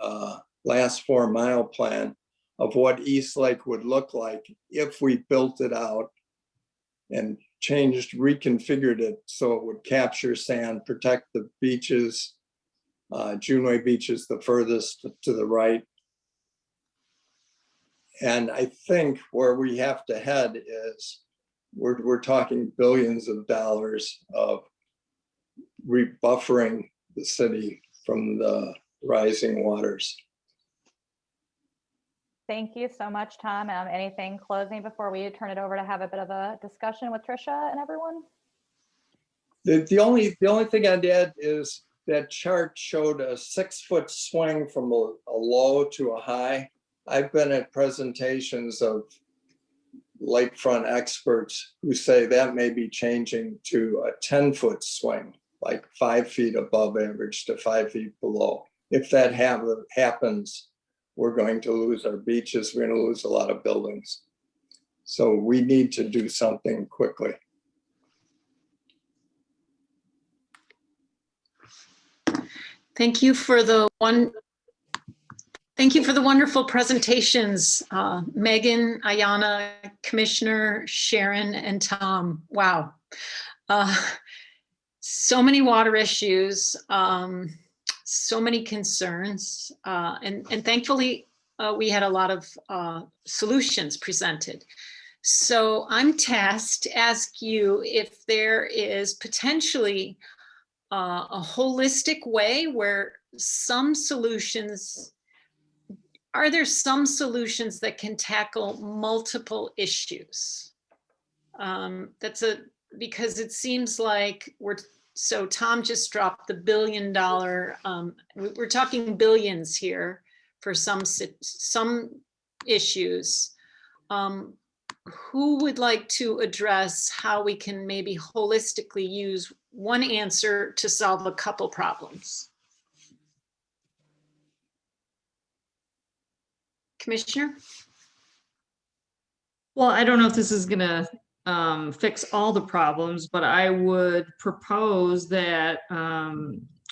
last 4-mile plan of what East Lake would look like if we built it out and reconfigured it so it would capture sand, protect the beaches. Junway Beach is the furthest to the right. And I think where we have to head is we're talking billions of dollars of rebuffering the city from the rising waters. Thank you so much, Tom. Anything closing before we turn it over to have a bit of a discussion with Tricia and everyone? The only thing I'd add is that chart showed a 6-foot swing from a low to a high. I've been at presentations of lakefront experts who say that may be changing to a 10-foot swing, like 5 feet above average to 5 feet below. If that happens, we're going to lose our beaches. We're going to lose a lot of buildings. So we need to do something quickly. Thank you for the wonderful presentations, Megan, Iyana, Commissioner, Sharon, and Tom. Wow. So many water issues, so many concerns, and thankfully we had a lot of solutions presented. So I'm tasked to ask you if there is potentially a holistic way where some solutions, are there some solutions that can tackle multiple issues? Because it seems like so Tom just dropped the $1 billion, we're talking billions here for some issues. Who would like to address how we can maybe holistically use one answer to solve a couple problems? Commissioner? Well, I don't know if this is gonna fix all the problems, but I would propose that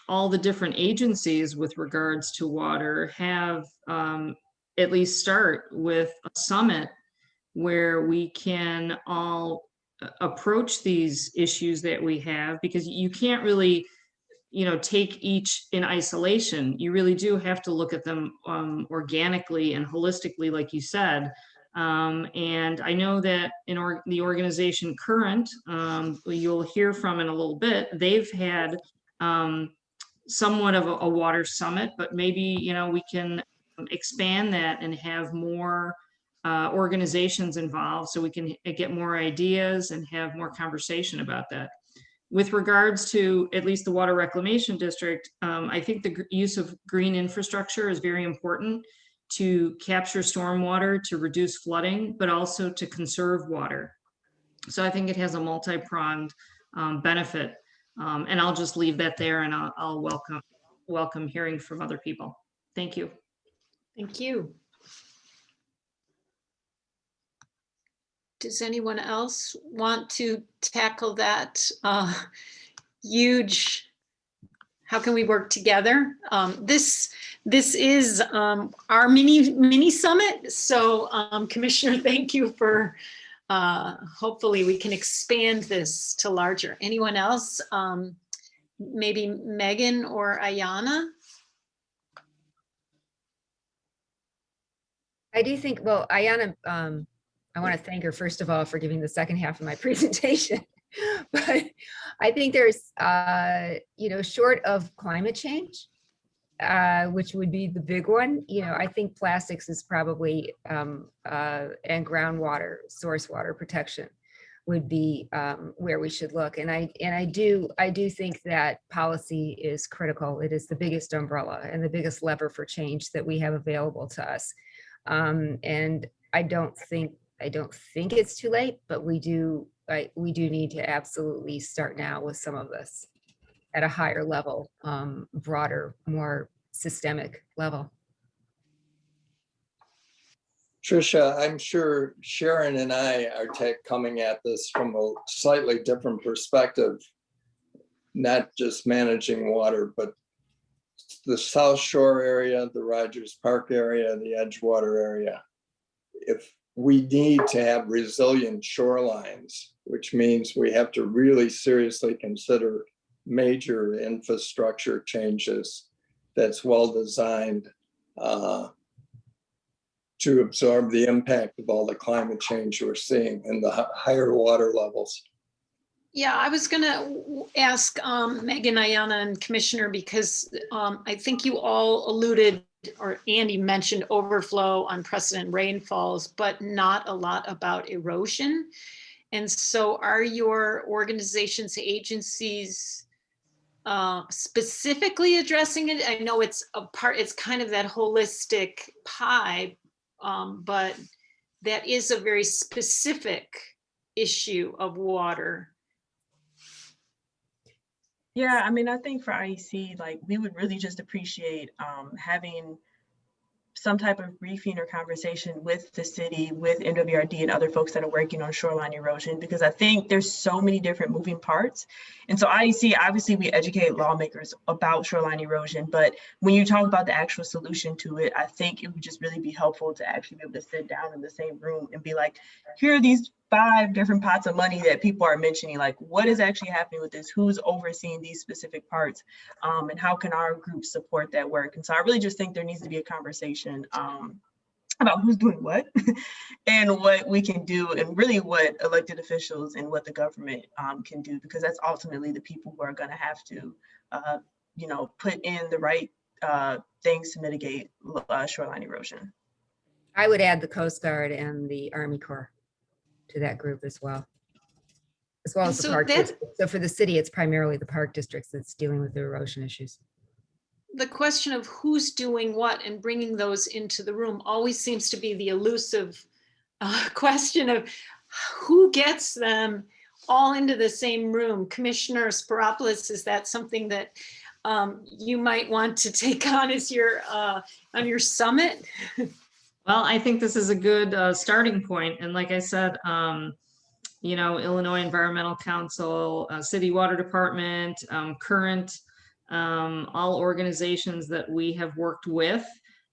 all the different agencies with regards to water have at least start with a summit where we can all approach these issues that we have, because you can't really, take each in isolation. You really do have to look at them organically and holistically, like you said. And I know that in the organization Current, you'll hear from in a little bit, they've had somewhat of a water summit, but maybe, we can expand that and have more organizations involved so we can get more ideas and have more conversation about that. With regards to at least the Water Reclamation District, I think the use of green infrastructure is very important to capture stormwater, to reduce flooding, but also to conserve water. So I think it has a multi-pronged benefit. And I'll just leave that there, and I'll welcome hearing from other people. Thank you. Thank you. Does anyone else want to tackle that huge, how can we work together? This is our mini summit. So Commissioner, thank you for, hopefully we can expand this to larger. Anyone else? Maybe Megan or Iyana? I do think, well, Iyana, I want to thank her, first of all, for giving the second half of my presentation. But I think there's, short of climate change, which would be the big one, I think plastics is probably, and groundwater, source water protection would be where we should look. And I do think that policy is critical. It is the biggest umbrella and the biggest lever for change that we have available to us. And I don't think it's too late, but we do need to absolutely start now with some of this at a higher level, broader, more systemic level. Tricia, I'm sure Sharon and I are coming at this from a slightly different perspective, not just managing water, but the South Shore area, the Rogers Park area, the Edgewater area. If we need to have resilient shorelines, which means we have to really seriously consider major infrastructure changes that's well designed to absorb the impact of all the climate change we're seeing and the higher water levels. Yeah, I was going to ask Megan, Iyana, and Commissioner, because I think you all alluded, or Andy mentioned, overflow, unprecedented rainfalls, but not a lot about erosion. And so are your organizations, agencies specifically addressing it? I know it's kind of that holistic pie, but that is a very specific issue of water. Yeah, I mean, I think for IEC, like, we would really just appreciate having some type of briefing or conversation with the city, with MWRD and other folks that are working on shoreline erosion, because I think there's so many different moving parts. And so IEC, obviously we educate lawmakers about shoreline erosion, but when you talk about the actual solution to it, I think it would just really be helpful to actually be able to sit down in the same room and be like, here are these 5 different pots of money that people are mentioning, like what is actually happening with this, who's overseeing these specific parts, and how can our group support that work. And so I really just think there needs to be a conversation about who's doing what and what we can do, and really what elected officials and what the government can do, because that's ultimately the people who are going to have to put in the right things to mitigate shoreline erosion. I would add the Coast Guard and the Army Corps to that group as well as the park district. So for the city, it's primarily the park districts that's dealing with the erosion issues. The question of who's doing what and bringing those into the room always seems to be the elusive question of who gets them all into the same room. Commissioner Spyropoulos, is that something that you might want to take on as your summit? Well, I think this is a good starting point. And like I said, you know, Illinois Environmental Council, City Water Department, current, all organizations that we have worked with.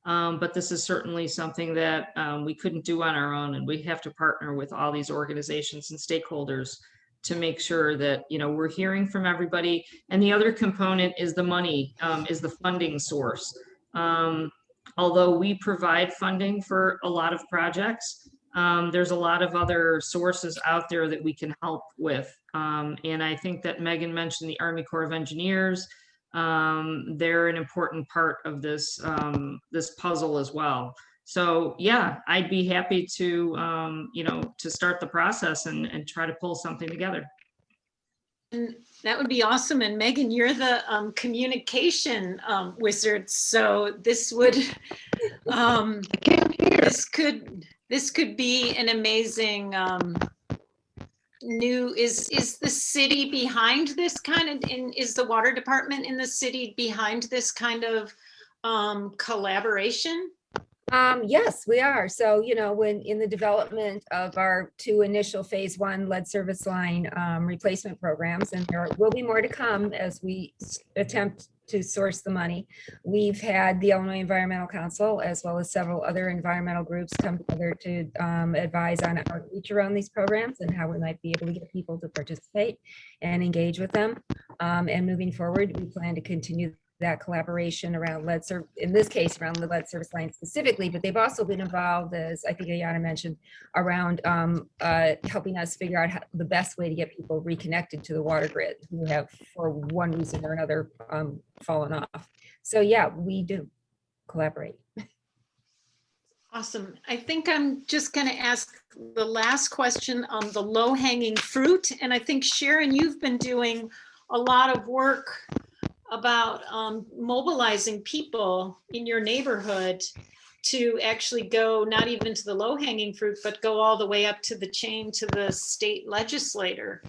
But this is certainly something that we couldn't do on our own, and we have to partner with all these organizations and stakeholders to make sure that, you know, we're hearing from everybody. And the other component is the money, is the funding source. Although we provide funding for a lot of projects, there's a lot of other sources out there that we can help with. And I think that Megan mentioned the Army Corps of Engineers. They're an important part of this, this puzzle as well. So yeah, I'd be happy to, you know, to start the process and try to pull something together. And that would be awesome. And Megan, you're the communication wizard. So this would, this could be an amazing new, is the city behind this kind of, is the water department in the city behind this kind of collaboration? Yes, we are. So, you know, when in the development of our 2 initial phase 1 lead service line replacement programs, and there will be more to come as we attempt to source the money. We've had the Illinois Environmental Council, as well as several other environmental groups, come together to advise on outreach around these programs and how we might be able to get people to participate and engage with them. And moving forward, we plan to continue that collaboration around lead service, in this case around the lead service line specifically, but they've also been involved, as I think Iyana mentioned, around helping us figure out the best way to get people reconnected to the water grid who have, for one reason or another, fallen off. So yeah, we do collaborate. Awesome. I think I'm just going to ask the last question on the low-hanging fruit. And I think, Sharon, you've been doing a lot of work about mobilizing people in your neighborhood to actually go not even to the low-hanging fruit, but go all the way up to the chain to the state legislator.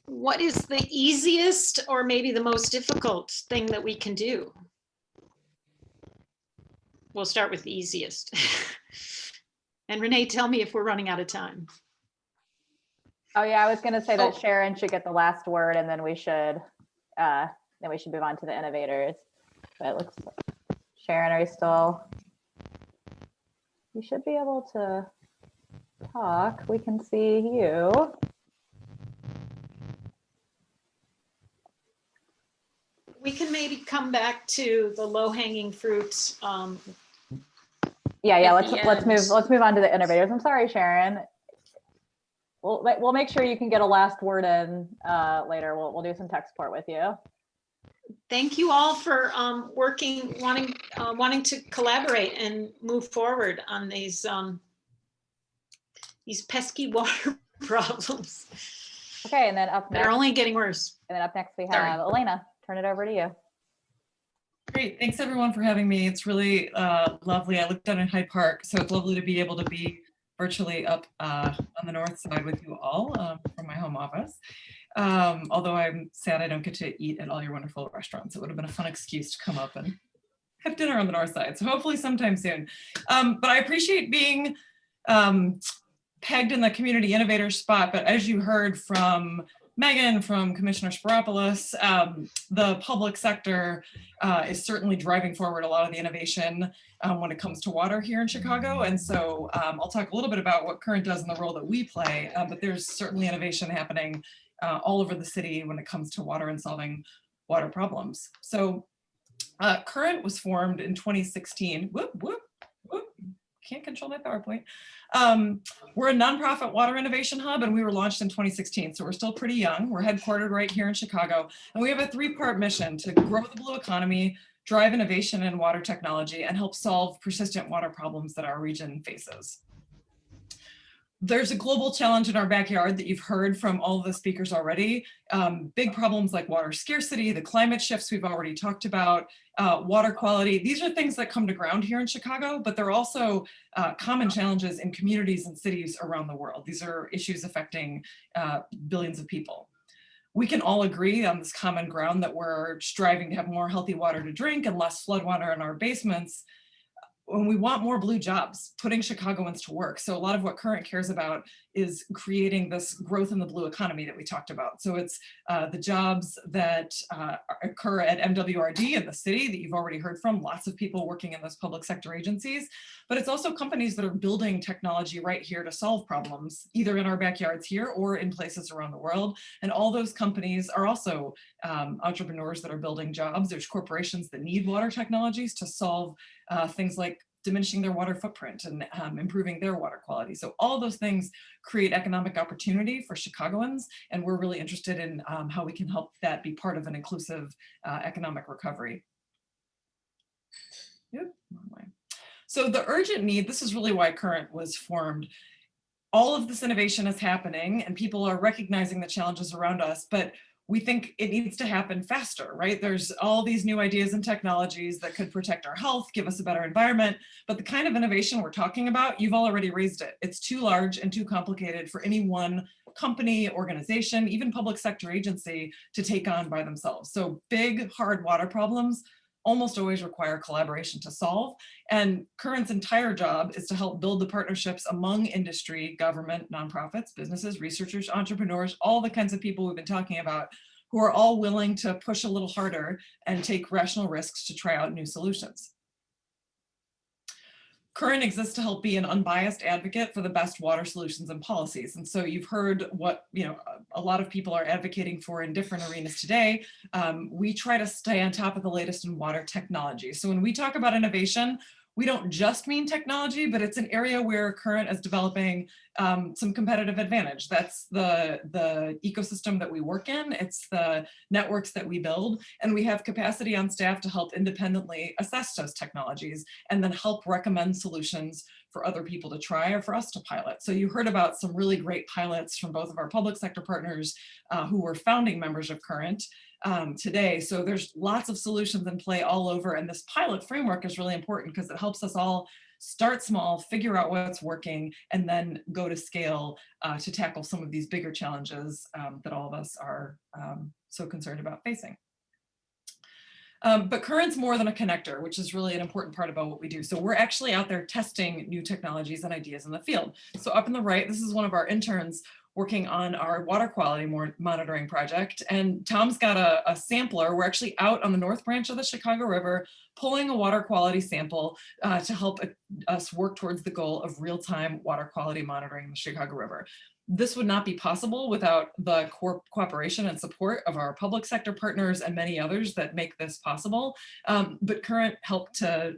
What is the easiest or maybe the most difficult thing that we can do? We'll start with the easiest. And Renee, tell me if we're running out of time. Oh yeah, I was going to say that Sharon should get the last word, and then we should move on to the innovators. But it looks like, Sharon, are you still? You should be able to talk. We can see you. We can maybe come back to the low-hanging fruits. Yeah. Let's move on to the innovators. I'm sorry, Sharon. We'll make sure you can get a last word in later. We'll do some tech support with you. Thank you all for wanting to collaborate and move forward on these pesky water problems. Okay, and then up next, they're only getting worse. And then up next we have Alaina. Turn it over to you. Great, thanks everyone for having me. It's really lovely. I looked down in Hyde Park, so it's lovely to be able to be virtually up on the north side with you all from my home office. Although I'm sad I don't get to eat at all your wonderful restaurants. It would have been a fun excuse to come up and have dinner on the north side. So hopefully sometime soon. But I appreciate being pegged in the community innovator spot. But as you heard from Megan, from Commissioner Spyropoulos, the public sector is certainly driving forward a lot of the innovation when it comes to water here in Chicago. And so I'll talk a little bit about what Current does and the role that we play, but there's certainly innovation happening all over the city when it comes to water and solving water problems. So Current was formed in 2016. Whoop, whoop, whoop. Can't control my PowerPoint. We're a nonprofit water innovation hub, and we were launched in 2016. So we're still pretty young. We're headquartered right here in Chicago. And we have a 3-part mission to grow the blue economy, drive innovation in water technology, and help solve persistent water problems that our region faces. There's a global challenge in our backyard that you've heard from all of the speakers already. Big problems like water scarcity, the climate shifts we've already talked about, water quality. These are things that come to ground here in Chicago, but they're also common challenges in communities and cities around the world. These are issues affecting billions of people. We can all agree on this common ground that we're striving to have more healthy water to drink and less floodwater in our basements. when we want more blue jobs, putting Chicagoans to work. So a lot of what Current cares about is creating this growth in the blue economy that we talked about. So it's the jobs that occur at MWRD in the city that you've already heard from, lots of people working in those public sector agencies, but it's also companies that are building technology right here to solve problems, either in our backyards here or in places around the world. And all those companies are also entrepreneurs that are building jobs. There's corporations that need water technologies to solve things like diminishing their water footprint and improving their water quality. So all those things create economic opportunity for Chicagoans, and we're really interested in how we can help that be part of an inclusive economic recovery. Yep, wrong way. So the urgent need, this is really why Current was formed. All of this innovation is happening and people are recognizing the challenges around us, but we think it needs to happen faster, right? There's all these new ideas and technologies that could protect our health, give us a better environment, but the kind of innovation we're talking about, you've already raised it. It's too large and too complicated for any one company, organization, even public sector agency to take on by themselves. So big, hard water problems almost always require collaboration to solve. And Current's entire job is to help build the partnerships among industry, government, nonprofits, businesses, researchers, entrepreneurs, all the kinds of people we've been talking about, who are all willing to push a little harder and take rational risks to try out new solutions. Current exists to help be an unbiased advocate for the best water solutions and policies. And so you've heard what a lot of people are advocating for in different arenas today. We try to stay on top of the latest in water technology. So when we talk about innovation, we don't just mean technology, but it's an area where Current is developing some competitive advantage. That's the ecosystem that we work in. It's the networks that we build. And we have capacity on staff to help independently assess those technologies and then help recommend solutions for other people to try or for us to pilot. So you heard about some really great pilots from both of our public sector partners who were founding members of Current today. So there's lots of solutions in play all over. And this pilot framework is really important because it helps us all start small, figure out what's working, and then go to scale to tackle some of these bigger challenges that all of us are so concerned about facing. But Current's more than a connector, which is really an important part about what we do. So we're actually out there testing new technologies and ideas in the field. So up in the right, this is one of our interns working on our water quality monitoring project. And Tom's got a sampler. We're actually out on the North Branch of the Chicago River, pulling a water quality sample to help us work towards the goal of real-time water quality monitoring in the Chicago River. This would not be possible without the cooperation and support of our public sector partners and many others that make this possible. But Current helped to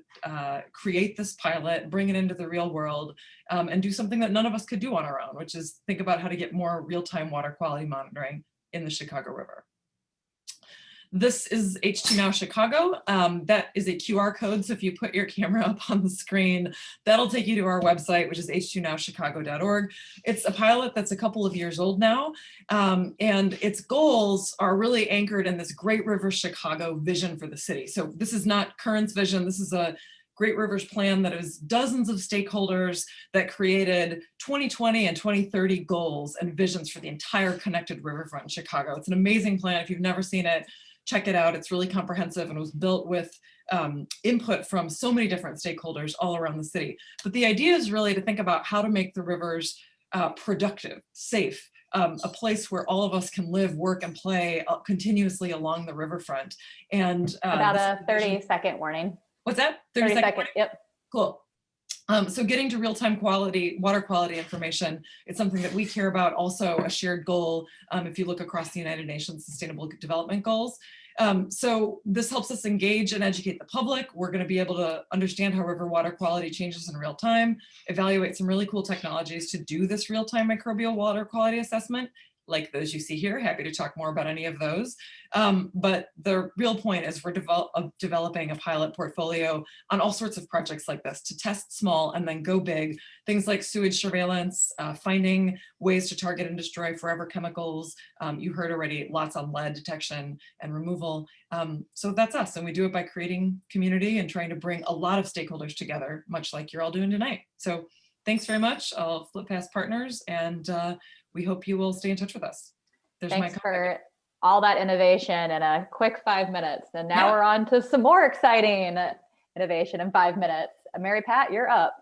create this pilot, bring it into the real world, and do something that none of us could do on our own, which is think about how to get more real-time water quality monitoring in the Chicago River. This is H2 Now Chicago. That is a QR code. So if you put your camera up on the screen, that'll take you to our website, which is h2nowchicago.org. It's a pilot that's a couple of years old now. And its goals are really anchored in this Great River Chicago vision for the city. So this is not Current's vision. This is a Great Rivers plan that is dozens of stakeholders that created 2020 and 2030 goals and visions for the entire connected riverfront in Chicago. It's an amazing plan. If you've never seen it, check it out. It's really comprehensive and was built with input from so many different stakeholders all around the city. But the idea is really to think about how to make the rivers productive, safe, a place where all of us can live, work, and play continuously along the riverfront. And about a 30-second warning. What's that? 30 seconds. Warning? Yep. Cool. So getting to real-time water quality information is something that we care about, also a shared goal if you look across the United Nations Sustainable Development Goals. So this helps us engage and educate the public. We're going to be able to understand how river water quality changes in real time, evaluate some really cool technologies to do this real-time microbial water quality assessment, like those you see here. Happy to talk more about any of those. But the real point is we're developing a pilot portfolio on all sorts of projects like this to test small and then go big. Things like sewage surveillance, finding ways to target and destroy forever chemicals. You heard already lots on lead detection and removal. So that's us. And we do it by creating community and trying to bring a lot of stakeholders together, much like you're all doing tonight. So thanks very much. I'll flip past partners and we hope you will stay in touch with us. Thanks for all that innovation in a quick 5 minutes. And now we're on to some more exciting innovation in 5 minutes. Mary Pat, you're up.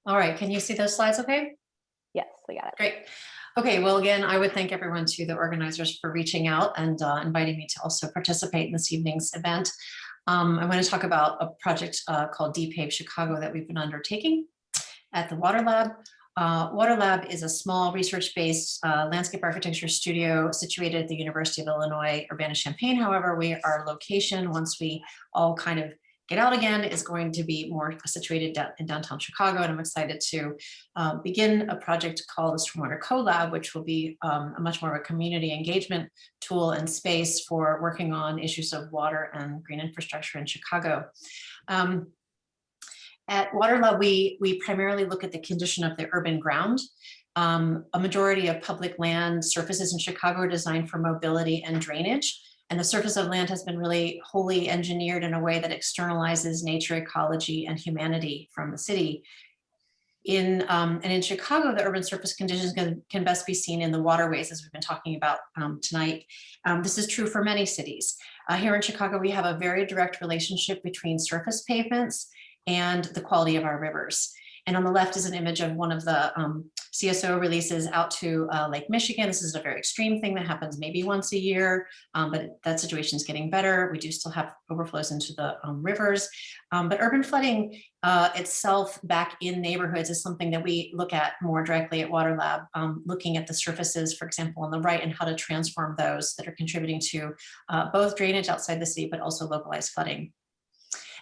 All right, can you see those slides okay? Yes, we got it. Great. Okay, well, again, I would thank everyone to the organizers for reaching out and inviting me to also participate in this evening's event. I want to talk about a project called Deep Pave Chicago that we've been undertaking at the Water Lab. Water Lab is a small research-based landscape architecture studio situated at the University of Illinois, Urbana-Champaign. However, our location, once we all kind of get out again, is going to be more situated in downtown Chicago. And I'm excited to begin a project called the Stormwater Co-Lab, which will be a much more of a community engagement tool and space for working on issues of water and green infrastructure in Chicago. At Water Lab, we primarily look at the condition of the urban ground. A majority of public land surfaces in Chicago are designed for mobility and drainage. And the surface of land has been really wholly engineered in a way that externalizes nature, ecology, and humanity from the city. And in Chicago, the urban surface conditions can best be seen in the waterways, as we've been talking about tonight. This is true for many cities. Here in Chicago, we have a very direct relationship between surface pavements and the quality of our rivers. And on the left is an image of one of the CSO releases out to Lake Michigan. This is a very extreme thing that happens maybe once a year, but that situation is getting better. We do still have overflows into the rivers, but urban flooding itself back in neighborhoods is something that we look at more directly at Water Lab, looking at the surfaces, for example, on the right, and how to transform those that are contributing to both drainage outside the city, but also localized flooding.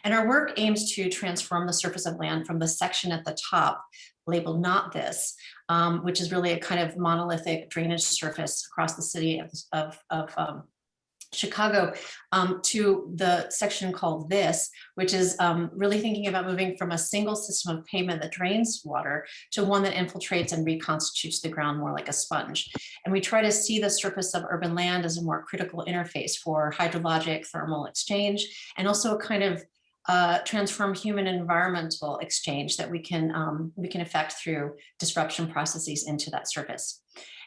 And our work aims to transform the surface of land from the section at the top labeled "not this," which is really a kind of monolithic drainage surface across the city of Chicago, to the section called "this," which is really thinking about moving from a single system of pavement that drains water to one that infiltrates and reconstitutes the ground more like a sponge. And we try to see the surface of urban land as a more critical interface for hydrologic thermal exchange, and also a kind of transform human environmental exchange that we can affect through disruption processes into that surface.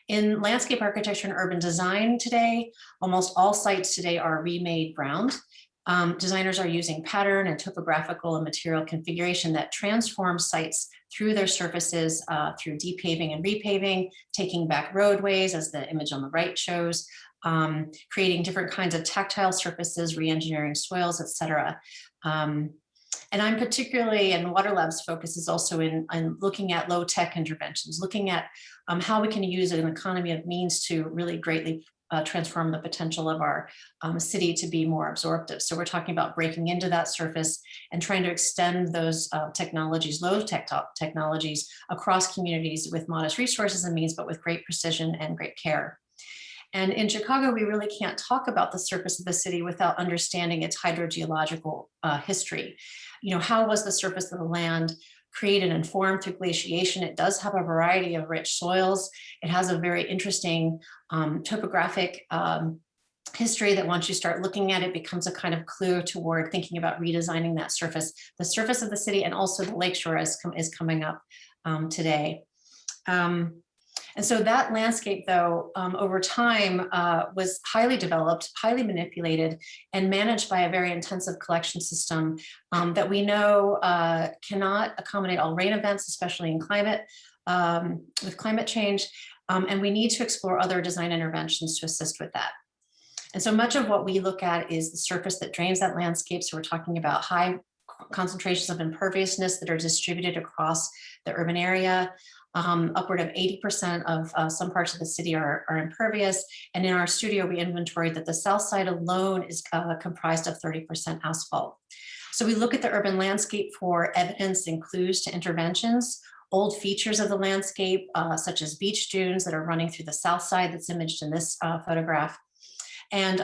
In landscape architecture and urban design today, almost all sites today are remade ground. Designers are using pattern and topographical and material configuration that transform sites through their surfaces through depaving and repaving, taking back roadways, as the image on the right shows, creating different kinds of tactile surfaces, re-engineering soils, et cetera. And I'm particularly, and Water Lab's focus is also in looking at low-tech interventions, looking at how we can use an economy of means to really greatly transform the potential of our city to be more absorptive. So we're talking about breaking into that surface and trying to extend those technologies, low-tech technologies, across communities with modest resources and means, but with great precision and great care. And in Chicago, we really can't talk about the surface of the city without understanding its hydrogeological history. You know, how was the surface of the land created and formed through glaciation? It does have a variety of rich soils. It has a very interesting topographic history that once you start looking at it becomes a kind of clue toward thinking about redesigning that surface. The surface of the city and also the lakeshore is coming up today. And so that landscape, though, over time was highly developed, highly manipulated, and managed by a very intensive collection system that we know cannot accommodate all rain events, especially in climate, with climate change. And we need to explore other design interventions to assist with that. And so much of what we look at is the surface that drains that landscape. So we're talking about high concentrations of imperviousness that are distributed across the urban area. Upward of 80% of some parts of the city are impervious. And in our studio, we inventoried that the south side alone is comprised of 30% asphalt. So we look at the urban landscape for evidence and clues to interventions, old features of the landscape, such as beach dunes that are running through the south side that's imaged in this photograph. And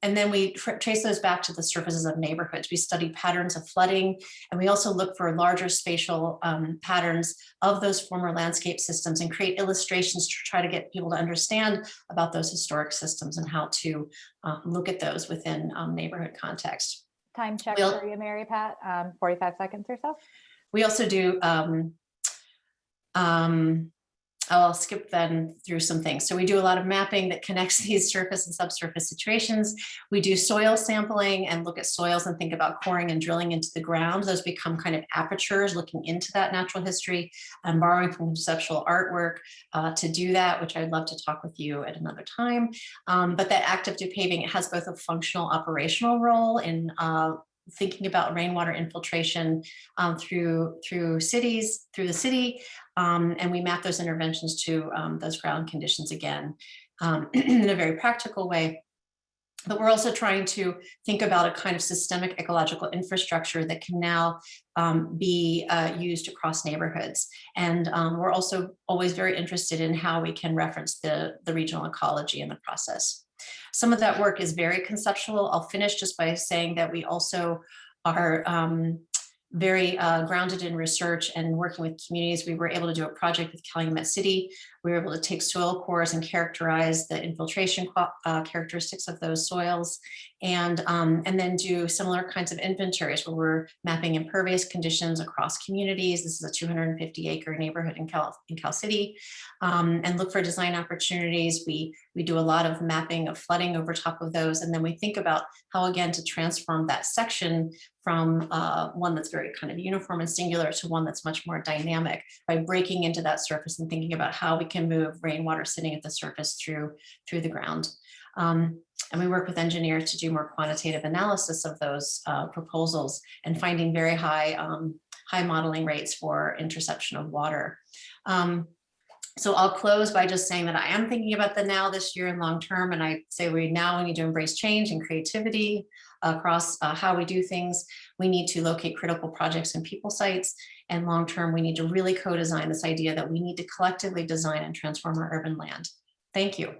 then we trace those back to the surfaces of neighborhoods. We study patterns of flooding, and we also look for larger spatial patterns of those former landscape systems and create illustrations to try to get people to understand about those historic systems and how to look at those within neighborhood context. Time check for you, Mary Pat, 45 seconds or so. We also do I'll skip then through some things. So we do a lot of mapping that connects these surface and subsurface situations. We do soil sampling and look at soils and think about coring and drilling into the ground. Those become kind of apertures looking into that natural history and borrowing from conceptual artwork to do that, which I'd love to talk with you at another time. But that active depaving, it has both a functional operational role in thinking about rainwater infiltration through the city, and we map those interventions to those ground conditions again in a very practical way. But we're also trying to think about a kind of systemic ecological infrastructure that can now be used across neighborhoods. And we're also always very interested in how we can reference the regional ecology in the process. Some of that work is very conceptual. I'll finish just by saying that we also are very grounded in research and working with communities. We were able to do a project with Calumet City. We were able to take soil cores and characterize the infiltration characteristics of those soils, and then do similar kinds of inventories where we're mapping impervious conditions across communities. This is a 250-acre neighborhood in Cal City, and look for design opportunities. We do a lot of mapping of flooding over top of those, and then we think about how, again, to transform that section from one that's very kind of uniform and singular to one that's much more dynamic by breaking into that surface and thinking about how we can move rainwater sitting at the surface through the ground. And we work with engineers to do more quantitative analysis of those proposals and finding very high modeling rates for interception of water. So I'll close by just saying that I am thinking about the now, this year, and long term. And I say we need to embrace change and creativity across how we do things. We need to locate critical projects and people sites. And long term, we need to really co-design this idea that we need to collectively design and transform our urban land. Thank you.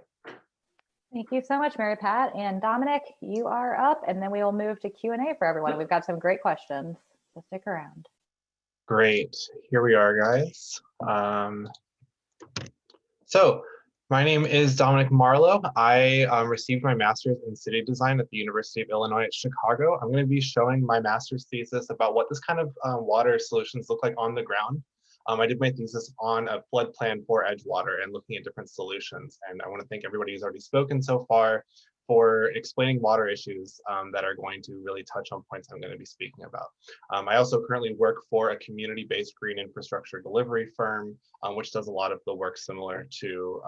Thank you so much, Mary Pat. And Dominic, you are up, and then we will move to Q&A for everyone. We've got some great questions, so stick around. Great, here we are, guys. So my name is Dominic Marlow. I received my master's in city design at the University of Illinois at Chicago. I'm going to be showing my master's thesis about what this kind of water solutions look like on the ground. I did my thesis on a flood plan for Edgewater and looking at different solutions. And I want to thank everybody who's already spoken so far for explaining water issues that are going to really touch on points I'm going to be speaking about. I also currently work for a community-based green infrastructure delivery firm, which does a lot of the work similar to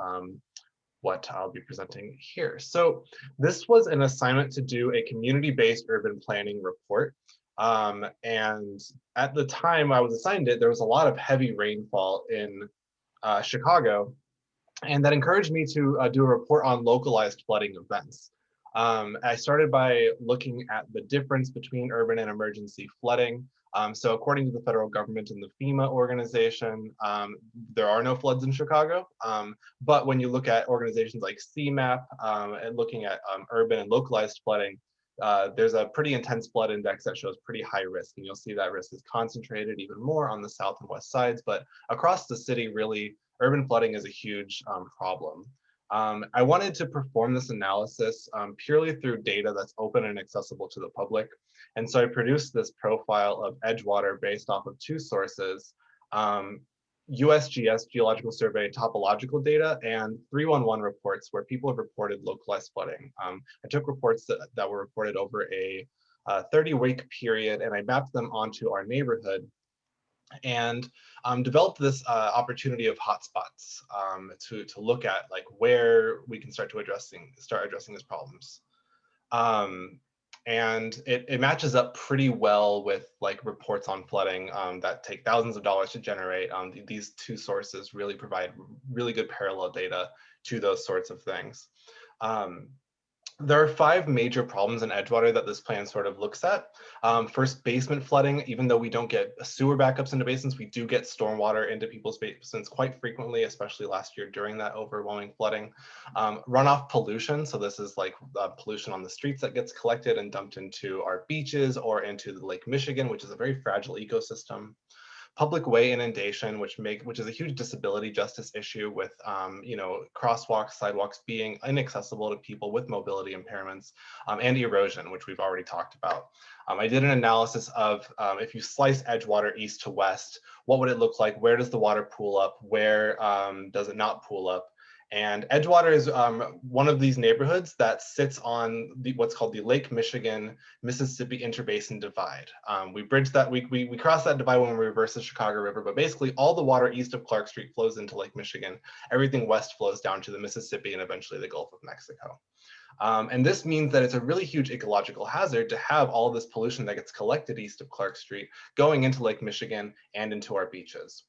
what I'll be presenting here. So this was an assignment to do a community-based urban planning report. And at the time I was assigned it, there was a lot of heavy rainfall in Chicago. And that encouraged me to do a report on localized flooding events. I started by looking at the difference between urban and emergency flooding. So according to the federal government and the FEMA organization, there are no floods in Chicago. But when you look at organizations like CMAP and looking at urban and localized flooding, there's a pretty intense flood index that shows pretty high risk. And you'll see that risk is concentrated even more on the south and west sides. But across the city, really, urban flooding is a huge problem. I wanted to perform this analysis purely through data that's open and accessible to the public. And so I produced this profile of Edgewater based off of two sources, USGS Geological Survey topological data and 311 reports where people have reported localized flooding. I took reports that were reported over a 30-week period and I mapped them onto our neighborhood and developed this opportunity of hotspots to look at like where we can start addressing these problems. And it matches up pretty well with like reports on flooding that take thousands of dollars to generate. These two sources really provide really good parallel data to those sorts of things. There are 5 major problems in Edgewater that this plan sort of looks at. First, basement flooding. Even though we don't get sewer backups into basements, we do get stormwater into people's basements quite frequently, especially last year during that overwhelming flooding. Runoff pollution. So this is like pollution on the streets that gets collected and dumped into our beaches or into the Lake Michigan, which is a very fragile ecosystem. public way inundation, which is a huge disability justice issue with crosswalks, sidewalks being inaccessible to people with mobility impairments, and erosion, which we've already talked about. I did an analysis of if you slice Edgewater east to west, what would it look like? Where does the water pool up? Where does it not pool up? And Edgewater is one of these neighborhoods that sits on what's called the Lake Michigan Mississippi Interbasin Divide. We bridge that, we cross that divide when we reverse the Chicago River, but basically all the water east of Clark Street flows into Lake Michigan. Everything west flows down to the Mississippi and eventually the Gulf of Mexico. And this means that it's a really huge ecological hazard to have all of this pollution that gets collected east of Clark Street going into Lake Michigan and into our beaches.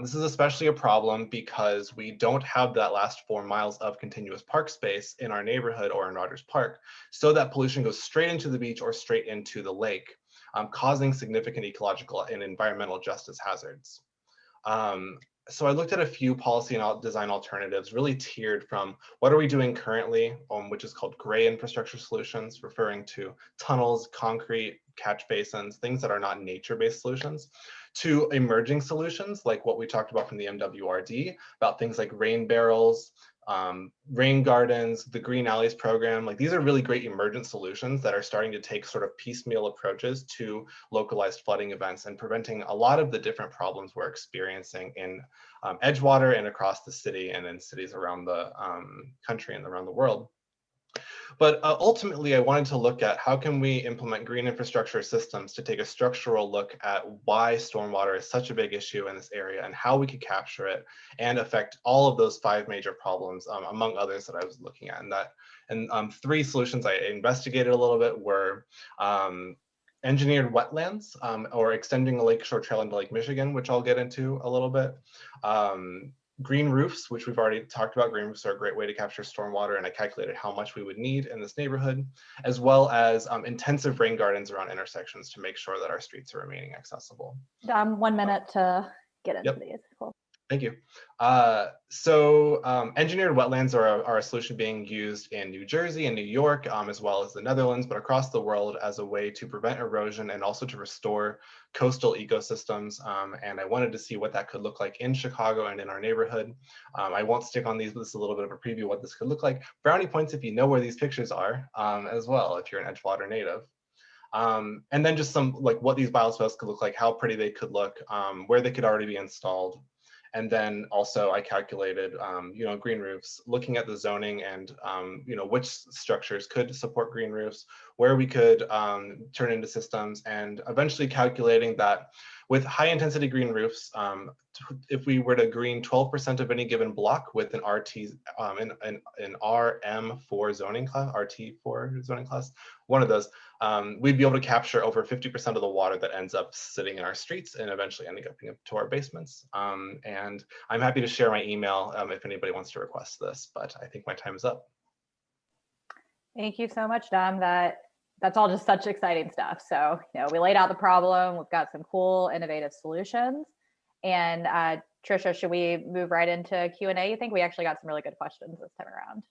This is especially a problem because we don't have that last 4 miles of continuous park space in our neighborhood or in Rogers Park. So that pollution goes straight into the beach or straight into the lake, causing significant ecological and environmental justice hazards. So I looked at a few policy and design alternatives, really tiered from what are we doing currently, which is called gray infrastructure solutions, referring to tunnels, concrete, catch basins, things that are not nature-based solutions, to emerging solutions like what we talked about from the MWRD, about things like rain barrels, rain gardens, the Green Alleys program. Like these are really great emergent solutions that are starting to take sort of piecemeal approaches to localized flooding events and preventing a lot of the different problems we're experiencing in Edgewater and across the city and in cities around the country and around the world. But ultimately, I wanted to look at how can we implement green infrastructure systems to take a structural look at why stormwater is such a big issue in this area and how we could capture it and affect all of those 5 major problems, among others that I was looking at. And 3 solutions I investigated a little bit were engineered wetlands, or extending a lakeshore trail into Lake Michigan, which I'll get into a little bit. Green roofs, which we've already talked about. Green roofs are a great way to capture stormwater, and I calculated how much we would need in this neighborhood, as well as intensive rain gardens around intersections to make sure that our streets are remaining accessible. 1 minute to get into Yep. these. Cool. Thank you. Engineered wetlands are a solution being used in New Jersey and New York, as well as the Netherlands, but across the world as a way to prevent erosion and also to restore coastal ecosystems. And I wanted to see what that could look like in Chicago and in our neighborhood. I won't stick on these, but this is a little bit of a preview of what this could look like. Brownie points if you know where these pictures are, as well, if you're an Edgewater native. And then just some like what these biospheres could look like, how pretty they could look, where they could already be installed. And then also I calculated, green roofs, looking at the zoning and, which structures could support green roofs, where we could turn into systems, and eventually calculating that with high intensity green roofs, if we were to green 12% of any given block with an an RM4 zoning class, RT4 zoning class, one of those, we'd be able to capture over 50% of the water that ends up sitting in our streets and eventually ending up to our basements. And I'm happy to share my email if anybody wants to request this, but I think my time is up. Thank you so much, Dom. That's all just such exciting stuff. So, we laid out the problem. We've got some cool, innovative solutions. And Trisha, should we move right into Q&A? I think we actually got some really good questions this time around.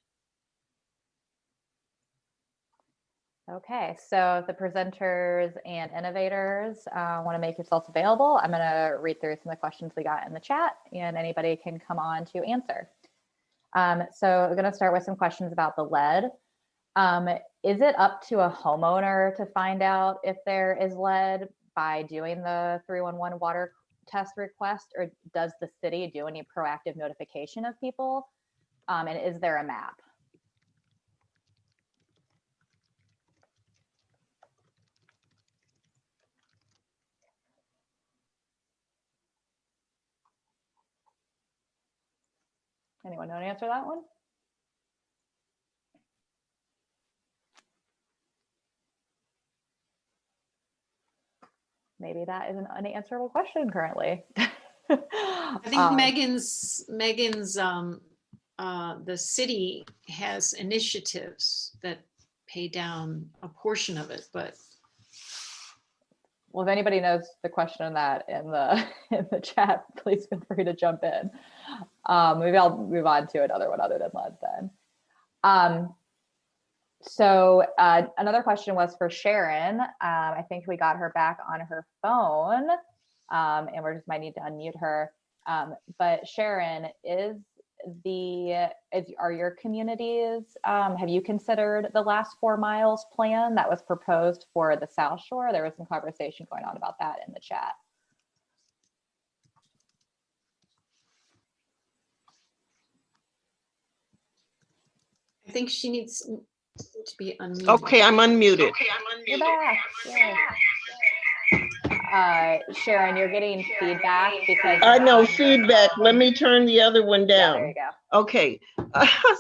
Okay, so the presenters and innovators want to make yourselves available. I'm going to read through some of the questions we got in the chat, and anybody can come on to answer. So we're going to start with some questions about the lead. Is it up to a homeowner to find out if there is lead by doing the 311 water test request, or does the city do any proactive notification of people? And is there a map? Anyone know to answer that one? Maybe that is an unanswerable question currently. I think Megan's the city has initiatives that pay down a portion of it, but. Well, if anybody knows the question on that in the chat, please feel free to jump in. Maybe I'll move on to another one other than lead then. So another question was for Sharon. I think we got her back on her phone. and we just might need to unmute her. But Sharon, are your communities, have you considered the last 4 miles plan that was proposed for the South Shore? There was some conversation going on about that in the chat. I think she needs to be unmuted. Okay, I'm unmuted. You're back. Sharon, you're getting feedback because I know feedback. Let me turn the other one yeah, there down. you go. Okay,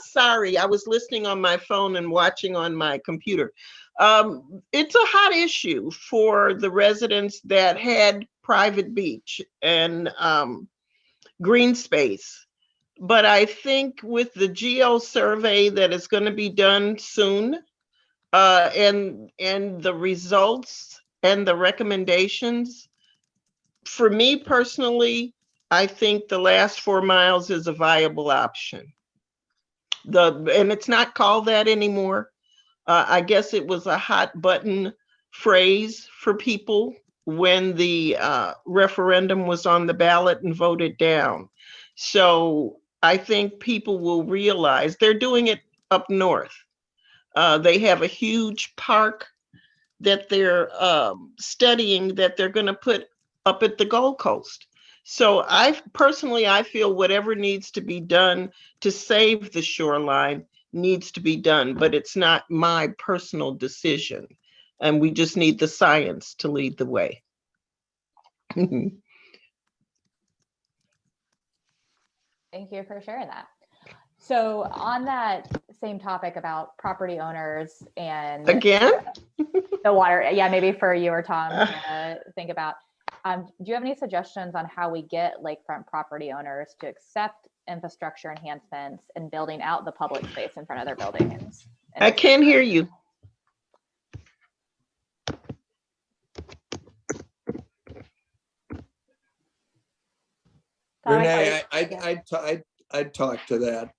sorry, I was listening on my phone and watching on my computer. It's a hot issue for the residents that had private beach and green space. But I think with the geo survey that is going to be done soon, and the results and the recommendations, for me personally, I think the last 4 miles is a viable option. And it's not called that anymore. I guess it was a hot button phrase for people when the referendum was on the ballot and voted down. So I think people will realize they're doing it up north. They have a huge park that they're studying that they're going to put up at the Gold Coast. So I feel whatever needs to be done to save the shoreline needs to be done, but it's not my personal decision. And we just need the science to lead the way. Thank you for sharing that. So on that same topic about property owners and Again? the water, yeah, maybe for you or Tom to think about. Do you have any suggestions on how we get lakefront property owners to accept infrastructure enhancements and building out the public space in front of their buildings? I can't hear you. Renee, I'd talk to that.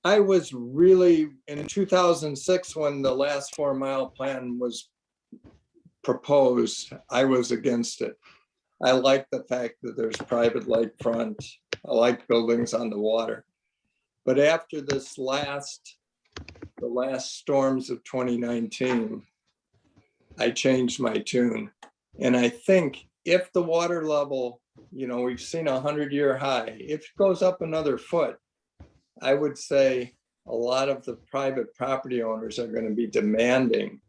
I was really, in 2006, when the last 4 mile plan was proposed, I was against it. I like the fact that there's private lakefront. I like buildings on the water. But after the last storms of 2019, I changed my tune. And I think if the water level, we've seen a 100-year high, if it goes up another foot, I would say a lot of the private property owners are going to be demanding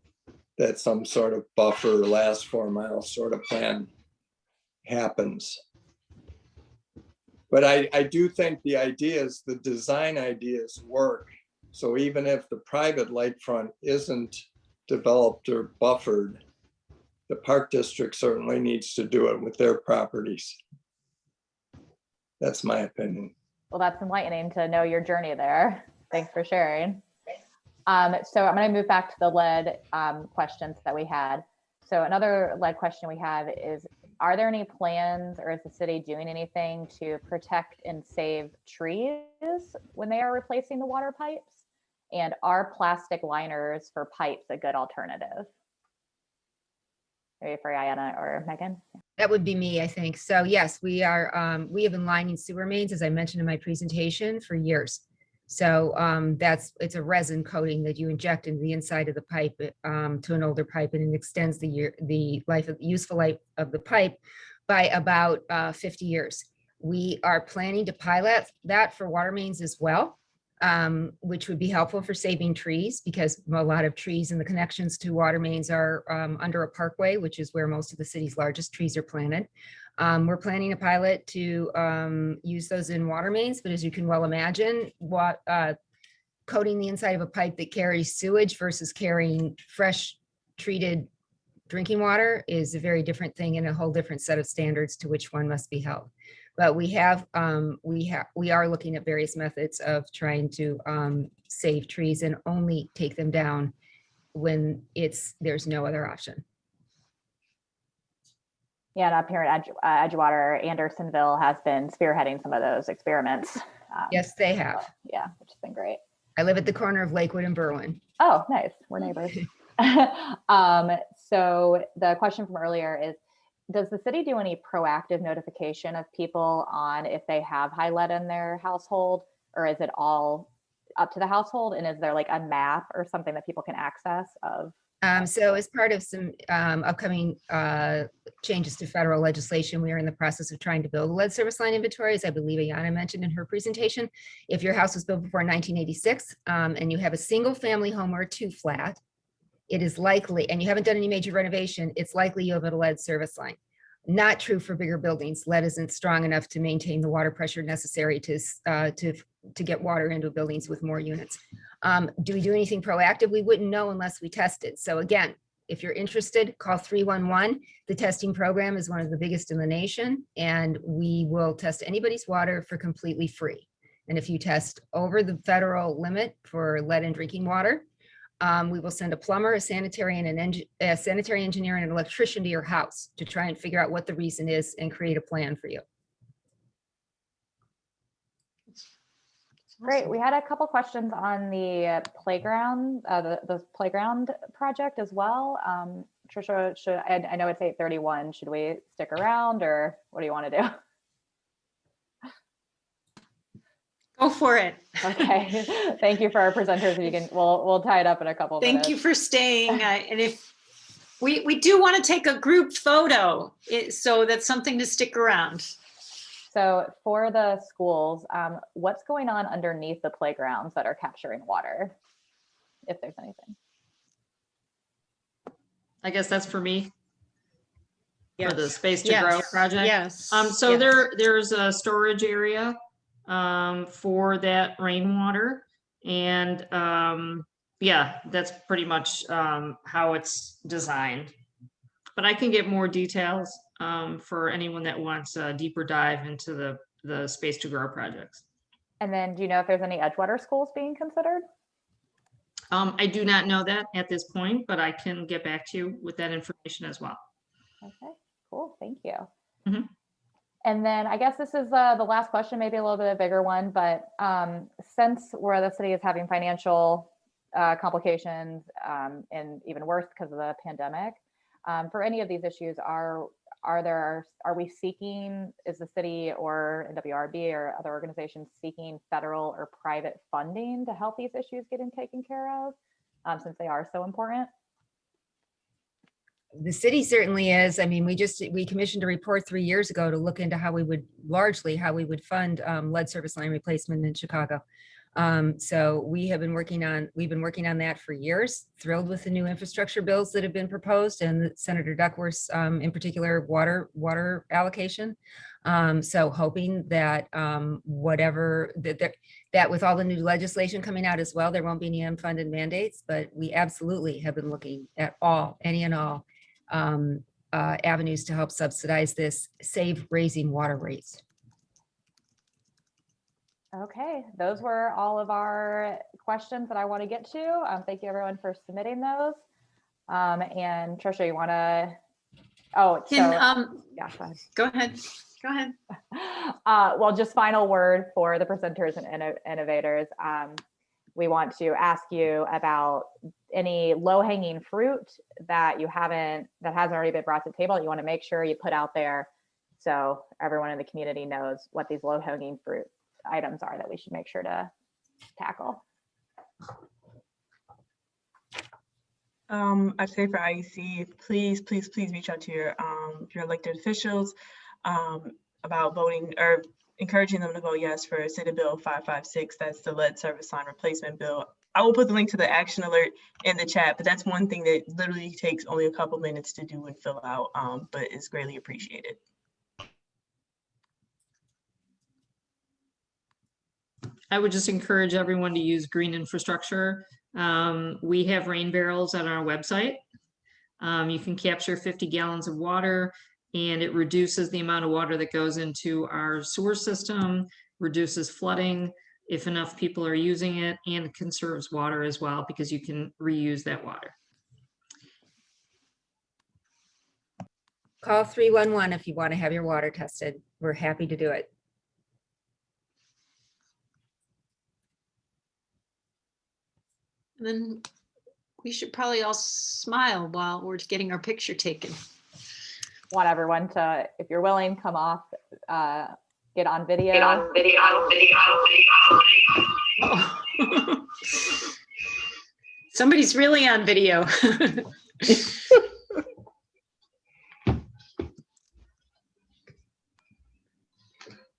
that some sort of buffer last 4 miles sort of plan happens. But I do think the design ideas work. So even if the private lakefront isn't developed or buffered, the park district certainly needs to do it with their properties. That's my opinion. Well, that's enlightening to know your journey there. Thanks for sharing. So I'm going to move back to the lead questions that we had. So another lead question we have is, are there any plans or is the city doing anything to protect and save trees when they are replacing the water pipes? And are plastic liners for pipes a good alternative? Maybe for Iyana or Megan? That would be me, I think. So yes, we are. We have been lining sewer mains, as I mentioned in my presentation, for years. So it's a resin coating that you inject into the inside of the pipe to an older pipe, and it extends the useful life of the pipe by about 50 years. We are planning to pilot that for water mains as well, which would be helpful for saving trees, because a lot of trees and the connections to water mains are under a parkway, which is where most of the city's largest trees are planted. We're planning a pilot to use those in water mains, but as you can well imagine, coating the inside of a pipe that carries sewage versus carrying fresh treated drinking water is a very different thing and a whole different set of standards to which one must be held. But we are looking at various methods of trying to save trees and only take them down when there's no other option. Yeah, and up here at Edgewater, Andersonville has been spearheading some of those experiments. Yes, they have. Yeah, which has been great. I live at the corner of Lakewood and Berwyn. Oh, nice. We're neighbors. So the question from earlier is, does the city do any proactive notification of people on if they have high lead in their household, or is it all up to the household? And is there like a map or something that people can access of? So as part of some upcoming changes to federal legislation, we are in the process of trying to build lead service line inventories. I believe Iyana mentioned in her presentation, if your house was built before 1986 and you have a single family home or a 2-flat, it is likely, and you haven't done any major renovation, it's likely you have a lead service line. Not true for bigger buildings. Lead isn't strong enough to maintain the water pressure necessary to get water into buildings with more units. Do we do anything proactive? We wouldn't know unless we tested. So again, if you're interested, call 311. The testing program is one of the biggest in the nation, and we will test anybody's water for completely free. And if you test over the federal limit for lead in drinking water, we will send a plumber, a sanitary engineer, and an electrician to your house to try and figure out what the reason is and create a plan for you. Great. We had a couple questions on the playground, the playground project as well. Trisha, I know it's 8:31. Should we stick around, or what do you want to do? Go for it. Okay. Thank you for our presenters. We'll tie it up in a couple of minutes. Thank you for staying. And if we do want to take a group photo, so that's something to stick around. So for the schools, what's going on underneath the playgrounds that are capturing water, if there's anything? I guess that's for me. Yes. For the Space to Grow project. Yes. So yes. there's a storage area for that rainwater, and yeah, that's pretty much how it's designed. But I can get more details for anyone that wants a deeper dive into the Space to Grow projects. And then do you know if there's any Edgewater schools being considered? I do not know that at this point, but I can get back to you with that information as well. Okay, cool, thank you. Mm-hmm. And then I guess this is the last question, maybe a little bit of a bigger one, but since where the city is having financial complications and even worse because of the pandemic, for any of these issues, are we seeking, is the city or NWRB or other organizations seeking federal or private funding to help these issues getting taken care of, since they are so important? The city certainly is. I mean, we commissioned a report 3 years ago to look into how we would fund lead service line replacement in Chicago. So we've been working on that for years. Thrilled with the new infrastructure bills that have been proposed, and Senator Duckworth's in particular water allocation. So hoping that that with all the new legislation coming out as well, there won't be any unfunded mandates, but we absolutely have been looking at any and all avenues to help subsidize this, save raising water rates. Okay, those were all of our questions that I want to get to. Thank you everyone for submitting those. And Trisha, you want to? Oh, yeah, go ahead. Go ahead. Well, just final word for the presenters and innovators. We want to ask you about any low-hanging fruit that hasn't already been brought to the table that you want to make sure you put out there, so everyone in the community knows what these low-hanging fruit items are that we should make sure to tackle. I'd say for IEC, please reach out to your elected officials about voting or encouraging them to vote yes for Senate Bill 556. That's the lead service line replacement bill. I will put the link to the action alert in the chat, but that's one thing that literally takes only a couple minutes to do and fill out, but is greatly appreciated. I would just encourage everyone to use green infrastructure. We have rain barrels on our website. You can capture 50 gallons of water, and it reduces the amount of water that goes into our sewer system, reduces flooding if enough people are using it, and conserves water as well because you can reuse that water. Call 311 if you want to have your water tested. We're happy to do it. And then we should probably all smile while we're getting our picture taken. want everyone to, if you're willing, come off, get on video. Oh. Somebody's really on video.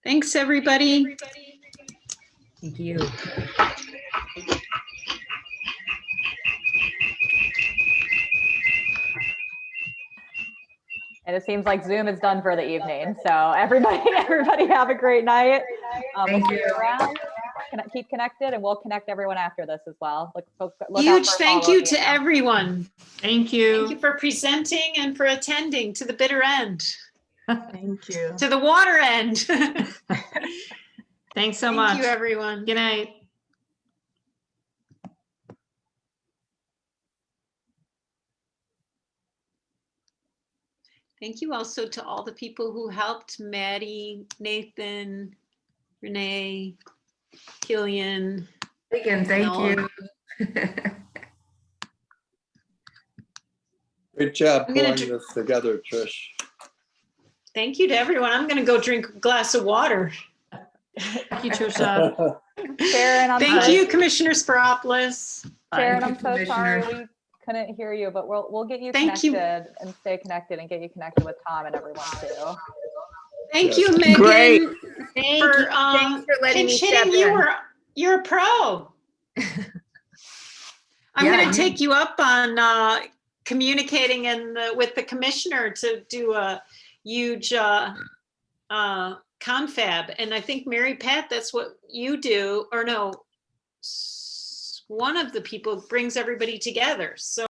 Thanks, everybody. Thank you. And it seems like Zoom is done for the evening. So everybody have a great night. Thank you. Around. Keep connected, and we'll connect everyone after this as well. Look out Huge for thank follow you up to email. everyone. Thank you. Thank you for presenting and for attending to the bitter end, Thank you. to the water end. Thanks so much. Thank you, everyone. Good night. Thank you also to all the people who helped, Maddie, Nathan, Renee, Killian. Again, thank No. you. Great job I'm gonna pulling this together, Trish. Thank you to everyone. I'm going to go drink a glass of water. Thank you, Trisha. Sharon, I'm Thank sorry. you, Commissioner Spyropoulos. Sharon, Thank I'm you, so sorry Commissioner. we couldn't hear you, but we'll get you Thank you. connected and stay connected and get you connected with Tom and everyone too. Thank Yes. you, Megan. Great. Thank For, you. Thanks for letting me pinch step hitting. in. You're a pro. I'm Yeah, going you- to take you up on communicating with the commissioner to do a huge confab. And I think Mary Pat, that's what you do, or no, one of the people brings everybody together. So